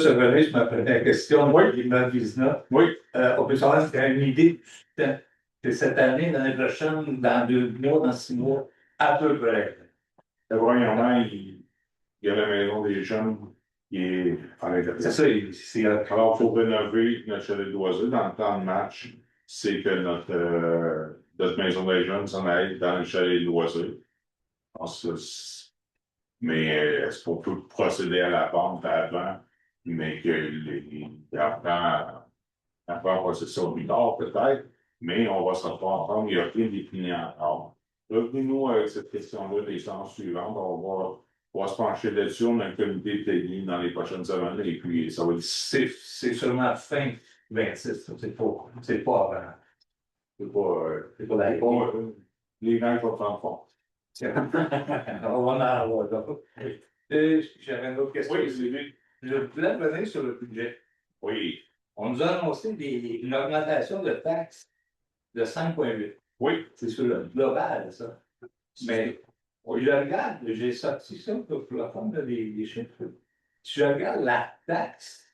revenir sur ma première question. Oui. L'immeuble Vizina. Oui. On peut savoir si tu as une idée du temps de cette année, l'année prochaine, dans 2 mois, dans 6 mois, à peu près. Premièrement, il y a la maison des jeunes qui est à l'intérieur. C'est ça, Alors, il faut rénover notre chalet d'oiseaux. Dans le plan de match, c'est que notre maison des jeunes s'en aille dans le chalet d'oiseaux. Mais est-ce qu'on peut procéder à la vente avant, mais que après on va se ça plus tard peut-être, mais on va se reprendre ensemble, il y a rien défini encore. Revenez-nous avec cette question-là les séances suivantes, on va se pencher là-dessus, on a un comité technique dans les prochaines semaines, et puis ça va être. C'est seulement fin 26, c'est pas avant. C'est pas les gens vont prendre fond. On va en avoir là. J'avais une autre question. Oui, c'est lui. Je voulais revenir sur le budget. Oui. On nous a annoncé une augmentation de taxes de 5,8. Oui. C'est sur le global, ça. Mais je regarde, j'ai sorti ça pour la forme des chiffres. Si je regarde la taxe,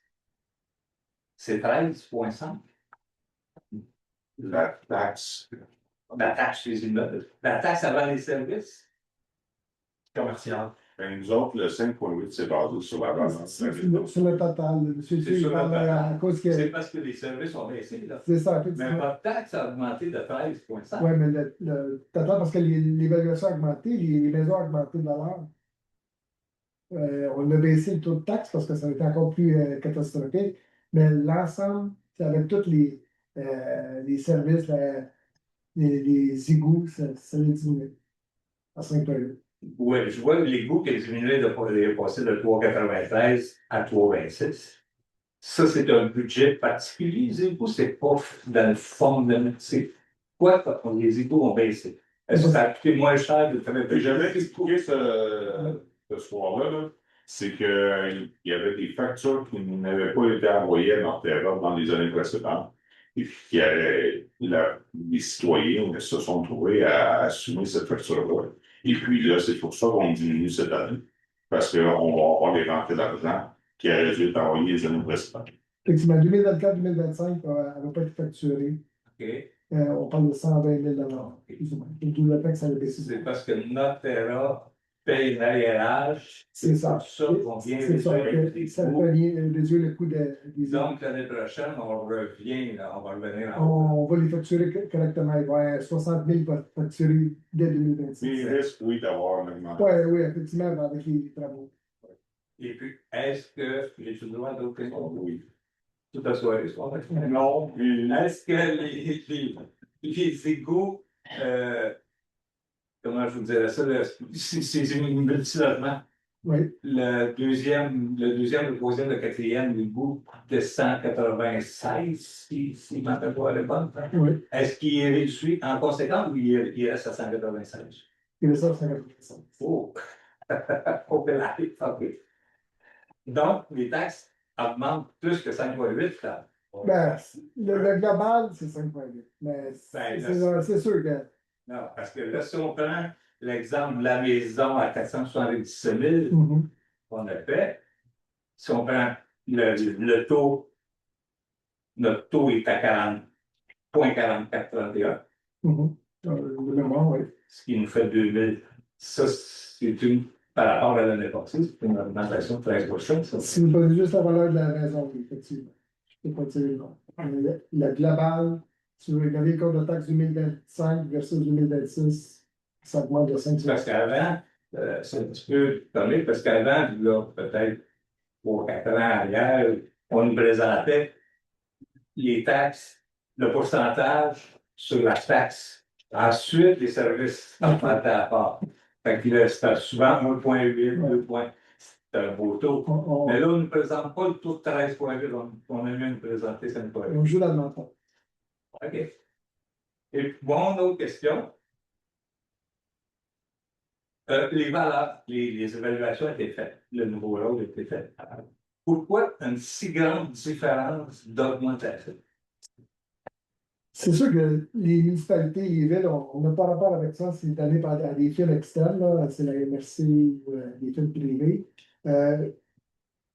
c'est 13,5. La taxe. La taxe sur les immeubles. La taxe avant les services commerciaux. Ben, nous autres, le 5,8, c'est basé sur la balance. Sur le total, monsieur, C'est sur le total. à cause que. C'est parce que les services ont baissé, là. C'est ça, Mais effectivement. votre taxe a augmenté de 13,5. Oui, mais le total, parce que l'évaluation a augmenté, les maisons ont augmenté de valeur. On a baissé le taux de taxe parce que ça a été encore plus catastrophique. Mais l'ensemble, c'est avec tous les services, les égouts, ça a diminué à 5,8. Oui, je vois les coûts qui ont diminué de passer de 3,93 à 3,26. Ça, c'est un budget particulier, les égouts, c'est pas dans le fond de. C'est quoi quand les égouts ont baissé? Est-ce que ça a coûté moins cher de faire un budget? J'avais expliqué ce soir-là, là, c'est qu'il y avait des factures qui n'avaient pas été envoyées à notre erreur dans les années précédentes. Et puis, les citoyens se sont trouvés à assumer cette facture-là. Et puis là, c'est pour ça qu'on diminue cette année. Parce qu'on va avoir les rentrées d'argent qui auraient dû être envoyées les années précédentes. Effectivement, 2024-2025, elle va pas être facturée. OK. On parle de 120 000 plus ou moins. Et tout le fait que ça a baissé. C'est parce que notre erreur paye l'arriérage. C'est ça. Ça qu'on vient C'est ça. réduire. Ça peut réduire le coût des. Donc, l'année prochaine, on revient, là, on va revenir en haut. On va les facturer correctement. Il va y avoir 60 000 facturés dès 2026. Mais il risque, oui, d'avoir un augmentation. Oui, effectivement, avec les travaux. Et puis, est-ce que, j'ai-tu le droit à d'autres questions? Oui. Toute la soirée, soir. Non, Est-ce que les égouts, comment je vous dirais ça, c'est une multilogement. Oui. Le deuxième, le troisième, le quatrième égout de 196, si ma mémoire est bonne. Oui. Est-ce qu'il est réduit en conséquence ou il reste à 196? Il est ça, 195. Oh! OK. Donc, les taxes augmentent plus que 5,8 là. Ben, le global, c'est 5,8. Mais c'est sûr que. Non, parce que là, si on prend l'exemple de la maison à 477 000 qu'on a fait, si on prend le taux, notre taux est à 40,4431. De mémoire, oui. Ce qui nous fait 2000. Ça, c'est par rapport à l'année passée, c'est une augmentation de 13%. Ça. Si vous prenez juste la valeur de la maison, oui, effectivement. Je ne peux pas dire le nom. Le global, si vous regardez le compte de taxe 2025 versus 2026, ça augmente de 5%. Parce qu'avant, c'est un petit peu tombé, parce qu'avant, là, peut-être pour 4 ans arrière, on nous présentait les taxes, le pourcentage sur la taxe. Ensuite, les services augmentaient à part. Fait que là, c'était souvent 1,8, 2 points. C'était un beau taux. Mais là, on ne présente pas le taux de 13,8. On a même nous présenter 5,8. On joue là dedans. OK. Et puis, bon, autre question. Les valeurs, les évaluations ont été faites. Le nouveau rôle a été fait. Pourquoi une si grande différence d'augmentation? C'est sûr que les municipalités, les villes, on n'a pas rapport avec ça, c'est donné par à des firmes externes, là, c'est la MRC ou des firmes privées.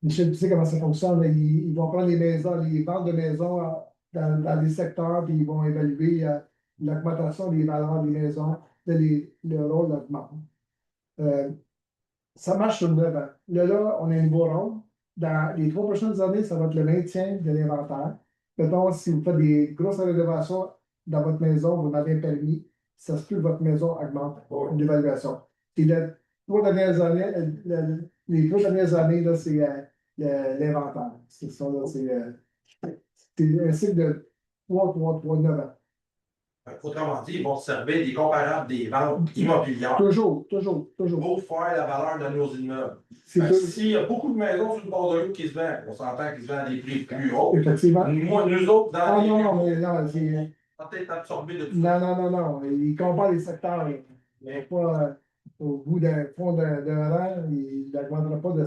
Michel, tu sais comment ça fonctionne, là, ils vont prendre les maisons, les ventes de maisons dans des secteurs, puis ils vont évaluer l'augmentation des valeurs des maisons, le rôle augmente. Ça marche sur 9 ans. Là, on a un nouveau rôle. Dans les 3 prochaines années, ça va être le maintien de l'inventaire. Mettons, si vous faites des grosses rénovations dans votre maison, vous m'avez permis, ça se peut que votre maison augmente l'évaluation. Et les 3 dernières années, là, c'est l'inventaire. C'est ça, là, c'est un cycle de 9 ans. Autrement dit, ils vont servir des comparables des ventes immobilières Toujours. pour faire la valeur de nos immeubles. C'est tout. S'il y a beaucoup de maisons sur le bord de l'eau qui se vendent, on s'entend qu'ils se vendent à des prix plus hauts. Effectivement. Nous autres, dans Ah les non, mais non, c'est. on va peut-être absorber de tout ça. Non. Ils comparent les secteurs. Mais pas au bout d'un fond d'un rang, il n'augmentera pas de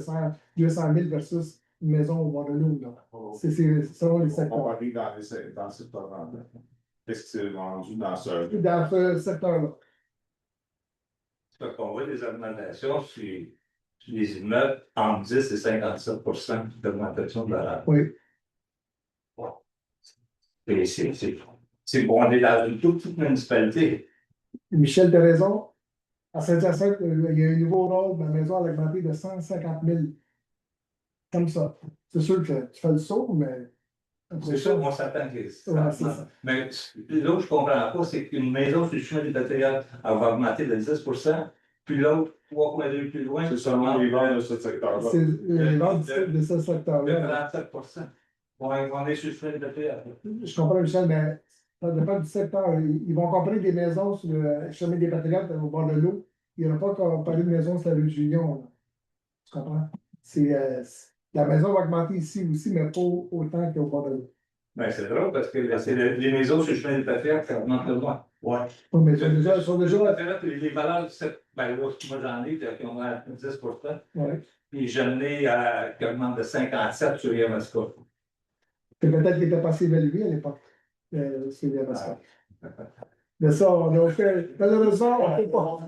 200 000 versus une maison au bord de l'eau. C'est selon les On secteurs. va aller dans ce secteur-là. Qu'est-ce qui s'est vendu dans ce. Dans ce secteur-là. Parce qu'on voit des augmentations sur les immeubles entre 10 et 57% d'augmentation de valeur. Oui. Et c'est bon, on est dans une toute petite municipalité. Michel, tu as raison. À Saint-Hyacinthe, il y a un nouveau rôle. Ma maison a augmenté de 150 000. Comme ça. C'est sûr que tu fais le saut, mais. C'est ça, on s'attend que Ouais, c'est ça. mais là où je ne comprends pas, c'est qu'une maison sur le chemin des matériels, elle va augmenter de 10%, puis l'autre, 3,2 plus loin, C'est seulement les ventes de ce secteur-là. C'est les ventes de ce de secteur-là. 37%. On est sur le chemin des matériels. Je comprends, Michel, mais ça dépend du secteur. Ils vont comparer des maisons sur le chemin des Patriotes au bord de l'eau. Il n'y aura pas comparer de maison sur la rue Julion. Là. Tu comprends? La maison va augmenter ici aussi, mais pas autant qu'au bord de l'eau. Ben, c'est drôle parce que c'est les maisons sur le chemin des Patriotes, ça augmente le moins. Ouais. Mais ils sont déjà. Les valeurs, ben là, moi j'en ai qui ont 10%. Ouais. Puis j'en ai qui augmentent de 57 sur Yamaska. Peut-être qu'il était pas assez évalué à l'époque. Sur Yamaska. Mais ça, on a fait. Malheureusement, on ne peut pas.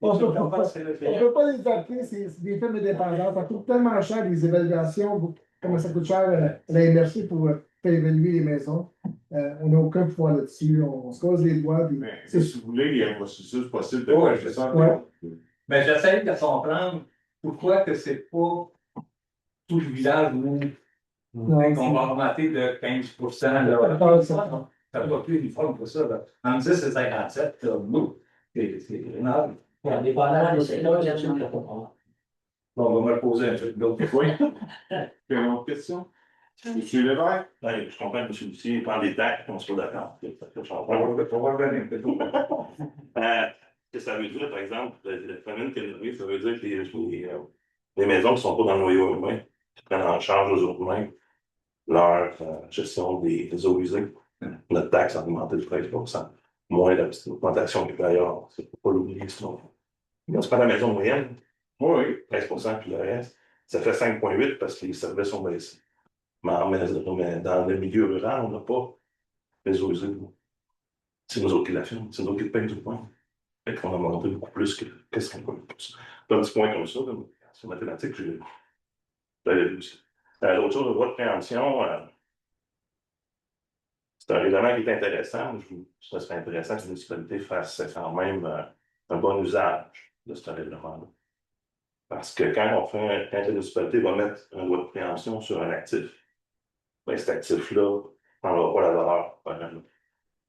On ne peut pas les appeler, c'est des firmes indépendantes. Ça coûte tellement cher les évaluations, comment ça coûte cher la MRC pour faire évaluer les maisons. On n'a aucun pouvoir là-dessus. On se cause les doigts. Puis, Mais si vous voulez, il y a un processus possible de. Ouais, ça. Ouais. Mais j'essaie de comprendre pourquoi que c'est pas tout le village où on va augmenter de 15%. Là. Ça n'a pas plus uniforme que ça. Là. En 10 et 57, c'est énorme. Indépendamment des secteurs, Bon, on va me poser un truc d'autre. Oui. Une autre question? Monsieur Levert? Ben, je comprends que M. Lucier parle des taxes, on se pas d'accord. On va revenir plutôt. Ce que ça veut dire, par exemple, le phénomène qu'elle ça veut dire que les maisons qui ne sont pas dans le noyau urbain, qui prennent en charge eux-mêmes leur gestion des eaux usées, notre taxe a augmenté de 13%. Moins la petite augmentation qu'il peut y avoir. C'est pas l'oublier, sinon. Mais on se prend la maison moyenne, Oui. 13%, puis le reste, ça fait 5,8 parce que les services sont baissés. Mais dans le milieu rural, on n'a pas les eaux usées. C'est nous autres qui la filment, c'est nous autres qui le payent tout le point. Fait qu'on a monté beaucoup plus que 5,8%. Un petit point comme ça, c'est mathématique, j'ai vu aussi. L'autre chose, le droit de préemption, c'est un règlement qui est intéressant. Ça serait intéressant que la municipalité fasse quand même un bon usage de ce règlement-là. Parce que quand la municipalité va mettre un droit de préemption sur un actif, ben cet actif-là n'aura pas la valeur.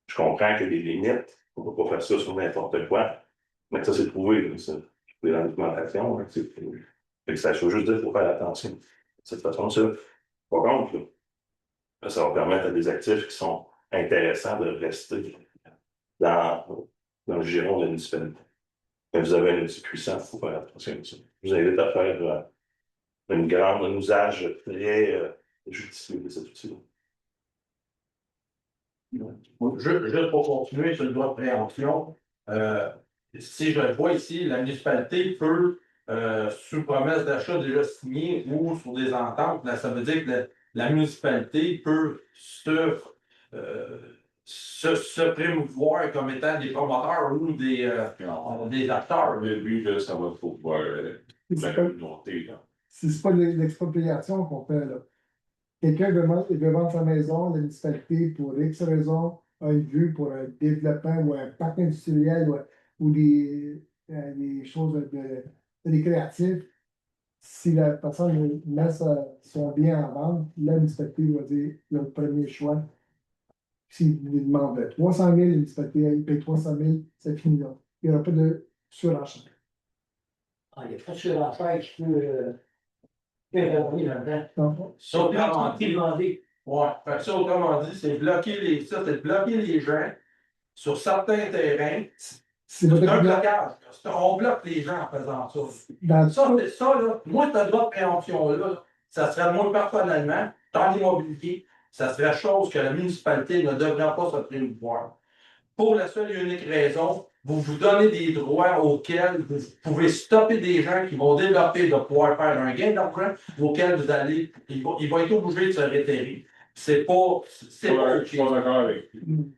Je comprends qu'il y a des limites, on ne peut pas faire ça sur n'importe quoi, mais ça c'est prouvé, c'est dans la documentation. Ça veut juste dire qu'il faut faire attention. De cette façon-là, par contre, là, ça va permettre à des actifs qui sont intéressants de rester dans le giron de la municipalité. Quand vous avez un outil puissant, il faut faire attention à ça. Je vous invite à faire un usage très judicieux de cet outil-là. Juste pour continuer sur le droit de préemption, si je le vois ici, la municipalité peut, sous promesse d'achat déjà signée ou sur des ententes, là, ça veut dire que la municipalité peut se se prémouvoir comme étant des promoteurs ou des acteurs. Le but, là, ça va être pour la communauté, là. C'est pas l'expropriation qu'on fait, là. Quelqu'un il veut vendre sa maison, la municipalité, pour X raisons, a une vue pour un développement ou un parc industriel ou des choses de récréatives. Si la personne met son bien en vente, la municipalité va dire le premier choix. S'il lui demande 300 000, la municipalité il paye 300 000, c'est fini là. Il n'y aura pas de surenchère. Ah, il n'y a pas de surenchère qui peut faire là-dedans. Donc, Ça, autrement Qui dit, demander. ouais, fait que ça, autrement dit, c'est de bloquer les gens sur certains terrains. c'est C'est votre un opinion. blocage. On bloque les gens en faisant ça. Dans Ça, là, moi, ce droit de préemption-là, ça serait moi personnellement, dans l'immobilier, ça serait chose que la municipalité ne devrait pas se prémouvoir. Pour la seule et unique raison, vous vous donnez des droits auxquels vous pouvez stopper des gens qui vont développer de pouvoir faire un gain d'argent, auxquels vous allez, ils vont être obligés de se rétérer. C'est pas Je suis pas d'accord avec lui.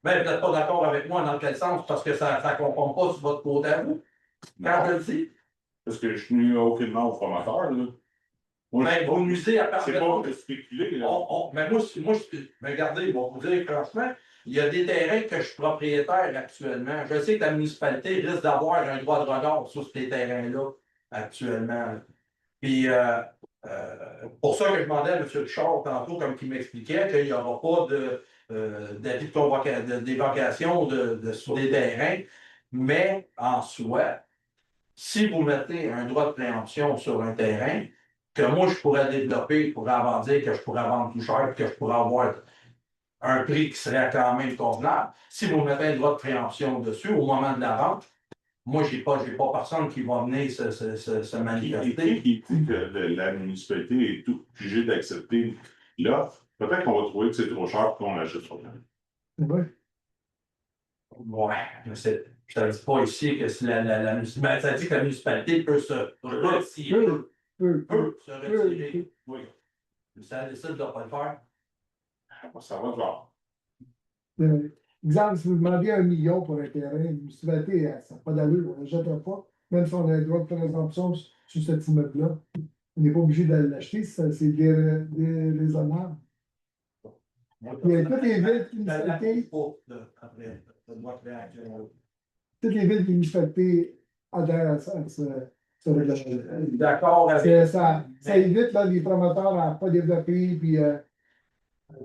Ben, vous n'êtes pas d'accord avec moi dans quel sens? Parce que ça ne comprend pas sur votre côté à vous. Quand je le dis, Parce que je nuis aucunement aux promoteurs, là. Moi, ben, vous nuisez à c'est personne. pas de spéculer, là. Mais mais regardez, bon, vous dire franchement, il y a des terrains que je suis propriétaire actuellement. Je sais que la municipalité risque d'avoir un droit de regard sur ces terrains-là actuellement. Puis, pour ça que je demandais à M. Richard tantôt, comme il m'expliquait, qu'il n'y aura pas d'avis d'évocation sur des terrains, mais en soi, si vous mettez un droit de préemption sur un terrain, que moi je pourrais développer, je pourrais avoir dire que je pourrais vendre plus cher, que je pourrais avoir un prix qui serait quand même convenable. Si vous mettez un droit de préemption dessus au moment de la vente, moi, j'ai pas personne qui va venir se manifester. Qui dit que la municipalité est obligée d'accepter l'offre, peut-être qu'on va trouver que c'est trop cher pour qu'on l'achète sur le ouais. Ouais, mais ça ne dit pas ici que si la municipalité, ça dit que la municipalité peut se retirer. Peut se retirer. Oui. Ça décide de ne pas le faire. Ça va de voir. Exemple, si vous demandez 1 million pour un terrain, la municipalité, ça n'a pas d'allure, on ne jettera pas, même si on a le droit de présomption sur cet immeuble-là. On n'est pas obligé de l'acheter, c'est déraisonnable. Il y a toutes les villes de municipalités. Toutes les villes de municipalités adhèrent à ce règlement. D'accord avec ça évite là, les promoteurs à ne pas développer puis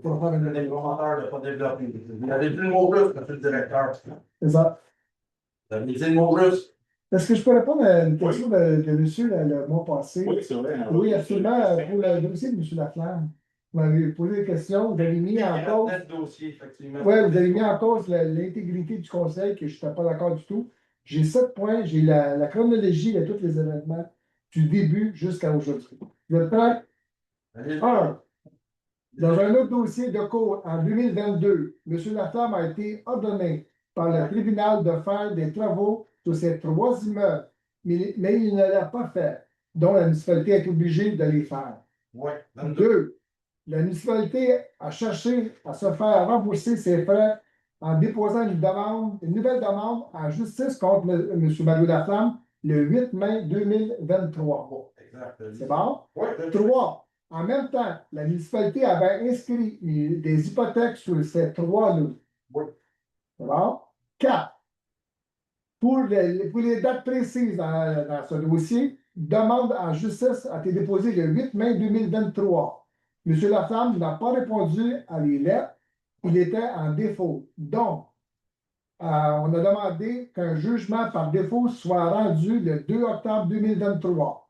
pour faire un promoteurs de ne pas développer. Vous avez dit le mot juste, monsieur le directeur. C'est ça. Vous avez dit le mot juste. Est-ce que je peux répondre à une question de monsieur le mois passé? Oui, c'est vrai. Oui, absolument. Pour le dossier de M. Laflamme, vous m'avez posé des questions, vous avez mis en cause. Oui, vous avez mis en cause l'intégrité du conseil, que je n'étais pas d'accord du tout. J'ai 7 points, j'ai la chronologie de tous les événements du début jusqu'à aujourd'hui. Je vais prendre un. Dans un autre dossier de cours en 2022, M. Laflamme a été ordonné par le tribunal de faire des travaux sur ces 3 immeubles, mais il ne l'a pas fait, dont la municipalité est obligée de les faire. Oui. 2. La municipalité a cherché à se faire rembourser ses frais en déposant une nouvelle demande en justice contre M. Mario Laflamme le 8 mai 2023. C'est bon? Oui. 3. En même temps, la municipalité avait inscrit des hypothèques sur ces 3 lots. Oui. C'est bon? 4. Pour les dates précises dans ce dossier, demande en justice a été déposée le 8 mai 2023. M. Laflamme n'a pas répondu à les lettres. Il était en défaut. Donc, on a demandé qu'un jugement par défaut soit rendu le 2 octobre 2023.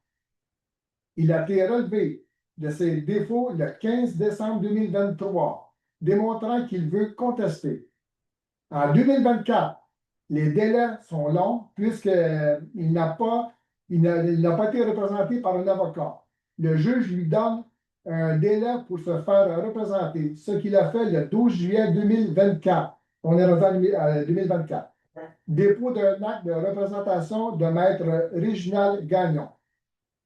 Il a été relevé de ses défauts le 15 décembre 2023, démontrant qu'il veut contester. En 2024, les délais sont longs puisqu'il n'a pas été représenté par un avocat. Le juge lui donne un délai pour se faire représenter, ce qu'il a fait le 12 juillet 2024. On est rendu en 2024. Dépôt d'un acte de représentation de maître Réginald Gagnon.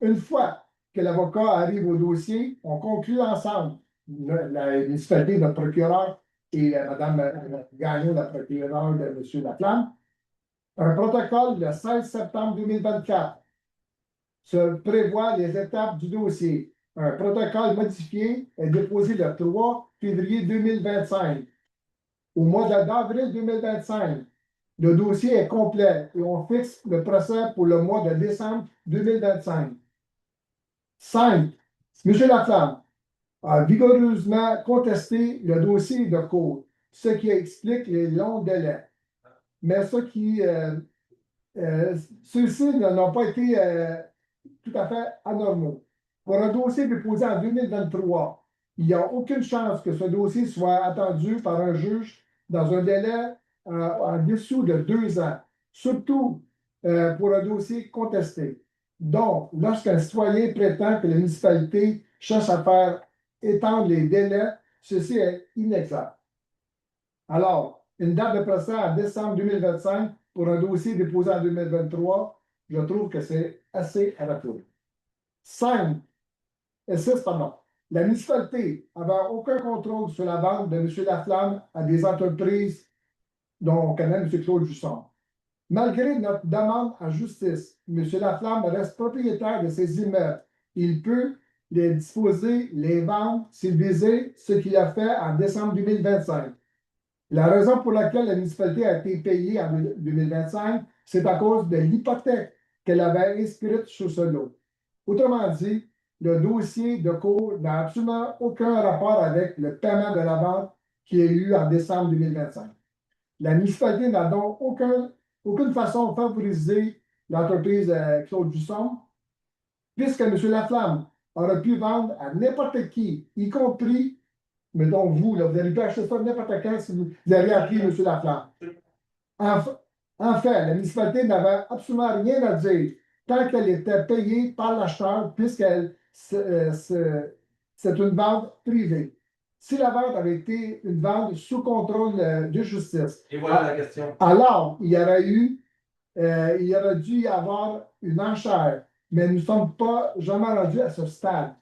Une fois que l'avocat arrive au dossier, on conclut ensemble, la municipalité, notre procureur et Mme Gagnon, la procureure de M. Laflamme, un protocole le 16 septembre 2024 se prévoit les étapes du dossier. Un protocole modifié est déposé le 3 février 2025. Au mois d'avril 2025, le dossier est complet et on fixe le procès pour le mois de décembre 2025. 5. M. Laflamme a vigoureusement contesté le dossier de cour, ce qui explique les longs délais. Mais ceux-ci n'ont pas été tout à fait anormaux. Pour un dossier déposé en 2023, il n'y a aucune chance que ce dossier soit attendu par un juge dans un délai en dessous de 2 ans, surtout pour un dossier contesté. Donc, lorsqu'un citoyen prétend que la municipalité cherche à faire étendre les délais, ceci est inexact. Alors, une date de procès en décembre 2025 pour un dossier déposé en 2023, je trouve que c'est assez rapide. 5 et 6, pardon. La municipalité n'avait aucun contrôle sur la vente de M. Laflamme à des entreprises dont on connaît M. Claude Jusson. Malgré notre demande en justice, M. Laflamme reste propriétaire de ces immeubles. Il peut les disposer, les vendre s'il désire, ce qu'il a fait en décembre 2025. La raison pour laquelle la municipalité a été payée en 2025, c'est à cause de l'hypothèque qu'elle avait inscrite sur ce lot. Autrement dit, le dossier de cour n'a absolument aucun rapport avec le paiement de la vente qui a eu en décembre 2025. La municipalité n'a donc aucune façon de favoriser l'entreprise Claude Jusson, puisque M. Laflamme aurait pu vendre à n'importe qui, y compris, mais donc vous, là, vous avez pu acheter ça n'importe quand si vous avez appris M. Laflamme. En fait, la municipalité n'avait absolument rien à dire tant qu'elle était payée par l'acheteur, puisqu'elle c'est une vente privée. Si la vente avait été une vente sous contrôle de justice, Et voilà la question. alors il y aurait dû y avoir une enchère, mais nous ne sommes pas jamais rendus à ce stade.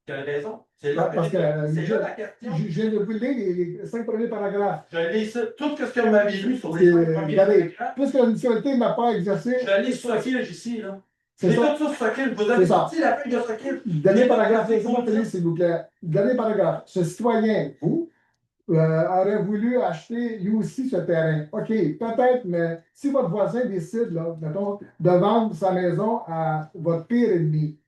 Tu as raison. C'est là, Parce que c'est là la question. je viens de vous lire les 5 premiers paragraphes. Je lis ça, tout ce que vous m'avez lu sur les 5 premiers Regardez, paragraphes. puisque la municipalité n'a pas exercé. Je lis sur Sophie ici, là. C'est C'est ça. tout ça sur Sophie. Vous avez sorti la feuille de Sophie. Dernier paragraphe, laissez-moi finir, s'il vous plaît. Dernier paragraphe. Ce citoyen, vous, aurait voulu acheter lui aussi ce terrain. OK, peut-être, mais si votre voisin décide, là, mettons, de vendre sa maison à votre pire ennemi,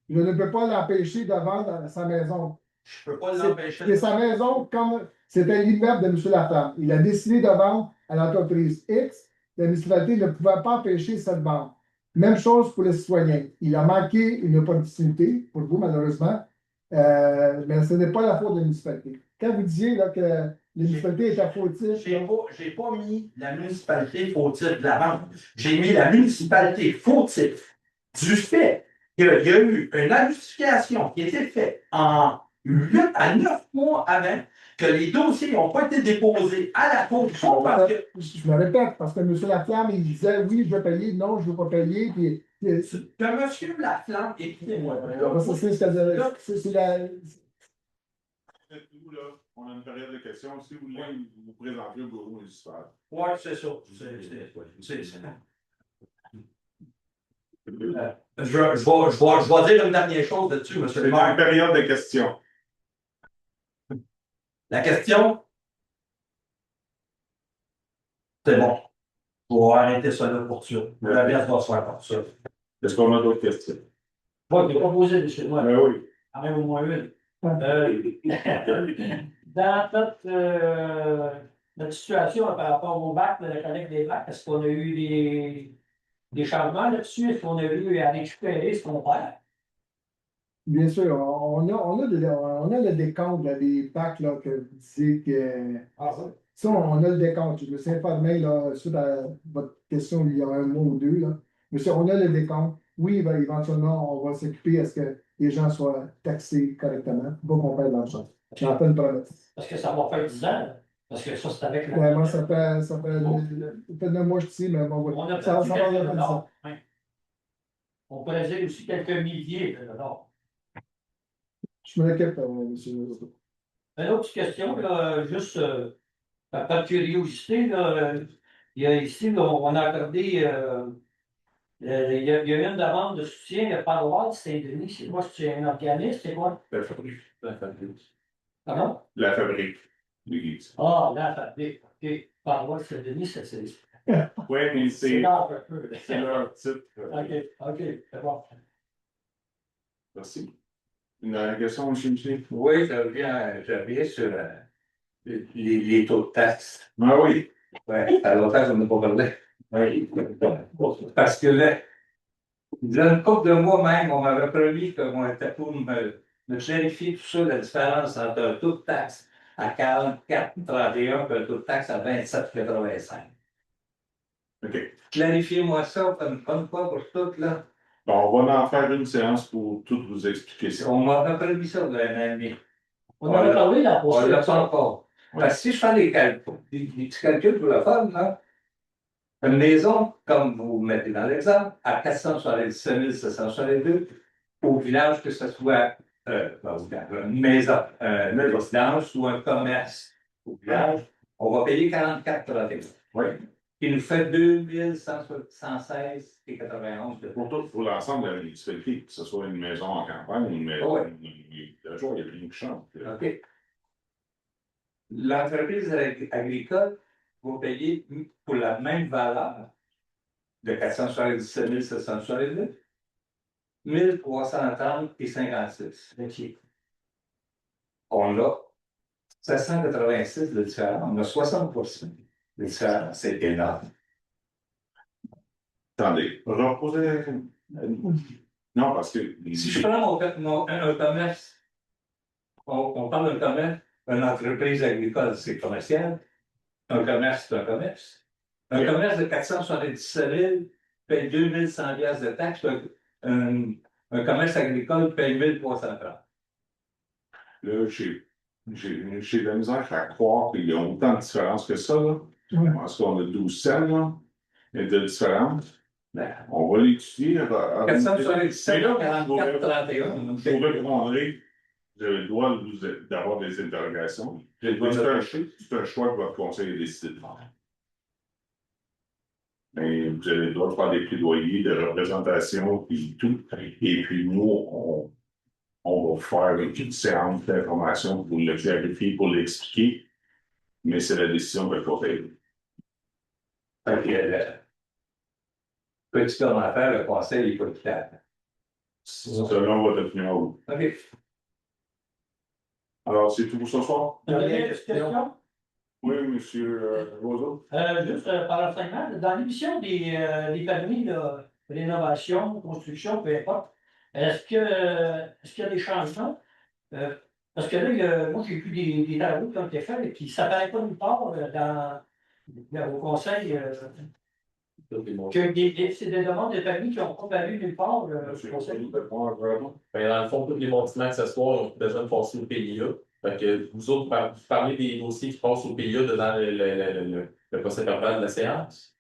je ne peux pas l'empêcher de vendre sa maison. Je ne peux pas l'empêcher. C'est sa maison comme c'était l'immeuble de M. Laflamme. Il a décidé de vendre à l'entreprise X. La municipalité ne pouvait pas empêcher cette vente. Même chose pour le citoyen. Il a manqué une opportunité, pour vous malheureusement, mais ce n'est pas la faute de la municipalité. Quand vous disiez là, que la municipalité était fautive. J'ai pas mis la municipalité fautive de la vente. J'ai mis la municipalité fautive du fait qu'il y a eu une notification qui a été faite en 8 à 9 mois avant que les dossiers n'ont pas été déposés à la cour. Parce que... Je me répète, parce que M. Laflamme, il disait oui, je veux payer, non, je ne veux pas payer. Puis, que M. Laflamme, écoutez-moi. C'est la. Nous, là, on a une période de questions. Si vous voulez, vous présentez au bureau municipal. Oui, c'est ça. Je vais dire une dernière chose là-dessus, M. C'est le maire. une période de questions. La question, c'est bon. Je vais arrêter ça là pour ça. La pièce va se faire pour ça. Est-ce qu'on a d'autres questions? Moi, je vais proposer, M. Moi. Ben oui. En même au moins une. Dans notre situation par rapport au bac, la collecte des bacs, est-ce qu'on a eu des changements là-dessus? Est-ce qu'on a eu à récupérer ce qu'on perd? Bien sûr, on a le décompte là, des packs là, que vous disiez que. Ça, on a le décompte. Je me suis informé là, suite à votre question il y a un mois ou deux. Là. Mais ça, on a le décompte. Oui, ben, éventuellement, on va s'occuper à ce que les gens soient taxés correctement. Pas qu'on perde l'argent. J'en fais une promesse. Parce que ça va faire 10 ans. Parce que ça, c'est avec la. Ouais, moi, ça fait 9 mois que je suis ici, mais On a ça perdu va quelques faire dollars. On pourrait dire aussi quelques milliers de dollars. Je me l'occupe, monsieur. Une autre question, là, juste Par curiosité, là, il y a ici, là, on a accordé, il y a eu une demande de soutien de paroisse Saint-Denis. C'est quoi, c'est un organisme, c'est quoi? La fabrique. La fabrique. Comment? La fabrique. L'église. Ah, là, attendez, OK. Paroisse Saint-Denis, ça, c'est. Oui, mais c'est large un peu. leur titre. OK, c'est bon. Merci. Une question, M. Michel? Oui, je reviens sur les taux de taxes. Ah oui. Oui, à longtemps, on n'a pas parlé. Oui. Parce que là, il y a une couple de mois même, on m'avait promis qu'on était pour me clarifier tout ça, la différence entre un taux de taxe à 44,31 et un taux de taxe à 27,85. OK. Clarifiez-moi ça, comme quoi pour tout, là. Bon, on va en faire une séance pour tout vous expliquer ça. On m'avait promis ça de un ami. On en a parlé là pour On l'a pas encore. Oui. Parce que si je fais des calculs, des petits calculs pour le fun, là, une maison, comme vous mettez dans l'exemple, à 467 762, au village, que ce soit une maison, une résidence ou un commerce au village, on va payer 44,31. Oui. Il nous fait 2116,91 de Pour l'ensemble de la municipalité, que ce soit une maison en campagne ou une maison. Oui. Le jour, il y a rien qui change. OK. L'entreprise agricole va payer pour la même valeur de 477 762, 1330,56. OK. On a 786 de différence, on a 60% de différence. C'est énorme. Attendez, je vais reposer la question. Non, parce que. Si je prends un commerce, on parle d'un commerce, une entreprise agricole, c'est commercial. Un commerce, c'est un commerce. Un commerce de 477 000 paye 2100 $ de taxes. Un commerce agricole paye 1330. Là, j'ai de la misère à croire qu'il y a autant de différence que ça, là. Ouais. Parce qu'on a 12 cents, là. Il y a de différence. Ben, On va l'étudier. 477 44 31. Vous répondrez, vous avez le droit d'avoir des interrogations. J'ai le droit C'est un choix que votre conseil a décidé de faire. Mais vous avez le droit de faire des plaidoyers, de représentation, et tout. Et puis nous, on va faire une séance d'information pour le clarifier, pour l'expliquer. Mais c'est la décision de votre conseil. Petit commentaire, le conseil est pas équitable. Selon votre opinion. OK. Alors, c'est tout pour ce soir? Dernière question. Oui, monsieur Roseau. Juste par renseignement, dans l'émission des permis de rénovation, construction, peu importe, est-ce qu'il y a des changements? Parce que là, moi, j'ai vu des travaux qui ont été faits et puis ça n'apparaît pas nulle part au conseil. C'est des demandes de permis qui n'ont pas paru nulle part au conseil. Ben, dans le fond, tous les bâtiments accessoires ont besoin de passer au PIA. Fait que vous autres, vous parlez des dossiers qui passent au PIA dans le procès verbal de la séance.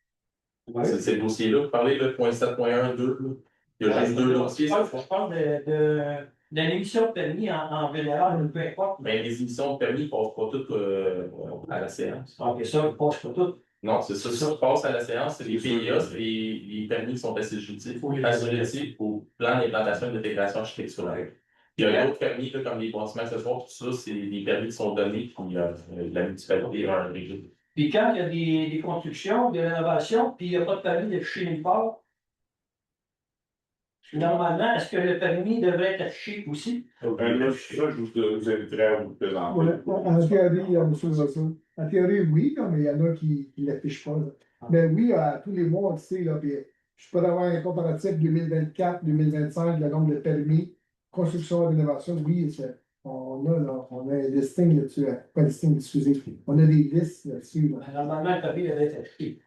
Ouais. C'est ces dossiers-là. Vous parlez de 0.7, 2. Il y a juste deux dossiers. Je parle de l'émission de permis en général, peu importe. Mais les émissions de permis ne passent pas toutes à la séance. OK, ça, ne passe pas tout. Non, c'est ça. Ce qui passe à la séance, c'est les PIA, c'est les permis qui sont assujettifs au plan d'implantation et d'intégration architecturale. Il y a d'autres permis, là, comme les bâtiments accessoires, tout ça, c'est des permis qui sont donnés, puis la municipalité a un régime. Puis quand il y a des constructions, des rénovations, puis il n'y a pas de permis d'afficher nulle part, normalement, est-ce que le permis devrait être affiché aussi? Là, ça, je vous inviterai à vous présenter. Ouais, en théorie, M. Wilson, en théorie, oui, là, mais il y en a qui ne l'affichent pas. Là. Mais oui, à tous les mois, tu sais, là, puis je peux avoir un comparatif 2024-2025, le nombre de permis, construction et rénovation, oui, on a un listing là-dessus, pas un listing, excusez, on a des listes là-dessus. Là. Normalement, le permis devrait être affiché.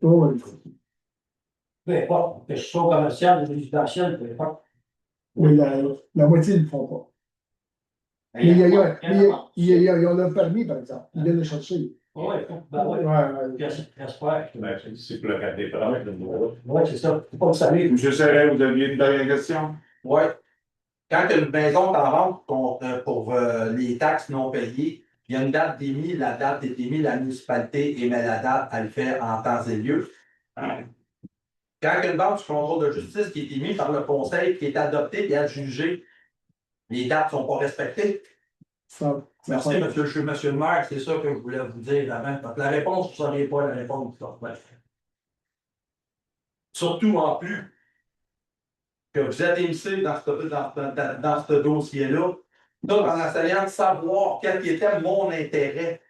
Oh, oui. Peu importe, que ce soit commercial ou résidentiel, peu importe. Mais la moitié ne le font pas. Mais il y a le permis, par exemple. Ils viennent le chercher. Oui, ben oui. J'espère. C'est pour le cas des problèmes. Oui, c'est ça. C'est pas le salut. Monsieur Serret, vous aviez une dernière question? Oui. Quand une maison est en vente pour les taxes non payées, il y a une date d'émis, la date est émise, la municipalité émet la date, elle le fait en temps et lieu. Quand une banque sous contrôle de justice qui est émise par le conseil, qui est adoptée et adjugée, les dates ne sont pas respectées. Merci, monsieur le maire, c'est ça que je voulais vous dire avant. Donc, la réponse, vous ne sauriez pas la réponse. Surtout en plus que vous êtes émissé dans ce dossier-là, donc en essayant de savoir quel qui était mon intérêt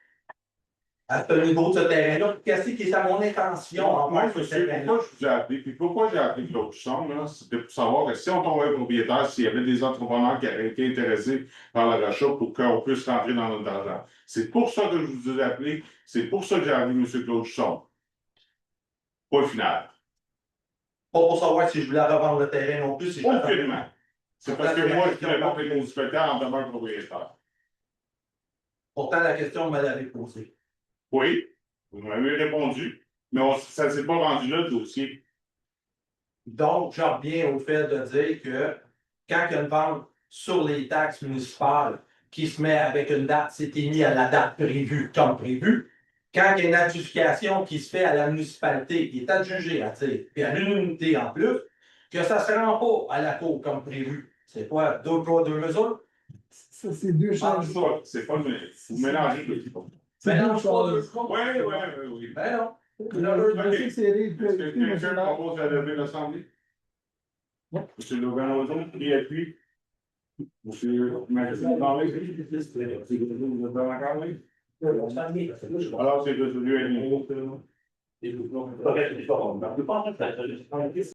à ce niveau de ce terrain-là, qu'est-ce qui était mon intention Moi, monsieur, pourquoi je vous ai appelé, puis pourquoi j'ai appelé Claude Chusson, là, c'était pour savoir que si on tombait un propriétaire, s'il y avait des entrepreneurs qui avaient été intéressés par le rachat pour qu'on puisse rentrer dans notre argent. C'est pour ça que je vous ai appelé, c'est pour ça que j'ai appelé M. Claude Chusson. Point final. Pas pour savoir si je voulais revendre le terrain non plus. Si Aucunement. C'est parce que moi, je ne voulais pas que les municipalités en demeurent propriétaires. Pourtant, la question, vous me l'avez posée. Oui, vous m'avez répondu, mais ça ne s'est pas rendu là, le dossier. Donc, je reviens au fait de dire que quand il y a une vente sur les taxes municipales qui se met avec une date, c'est émis à la date prévue comme prévu. Quand il y a une adjudication qui se fait à la municipalité, qui est adjugée à dire, puis à l'unanimité en plus, que ça ne se rend pas à la cour comme prévu. C'est quoi, 2 poids, 2 mesures? Ça, c'est deux choses. C'est pas vous mélangez les deux. C'est deux Mélange pas deux choses. choses. Oui. Ben non. Le dossier, c'est Est-ce que quelqu'un propose à lever l'Assemblée? Monsieur Logan, qui appuie? Monsieur Magazine, alors c'est de celui à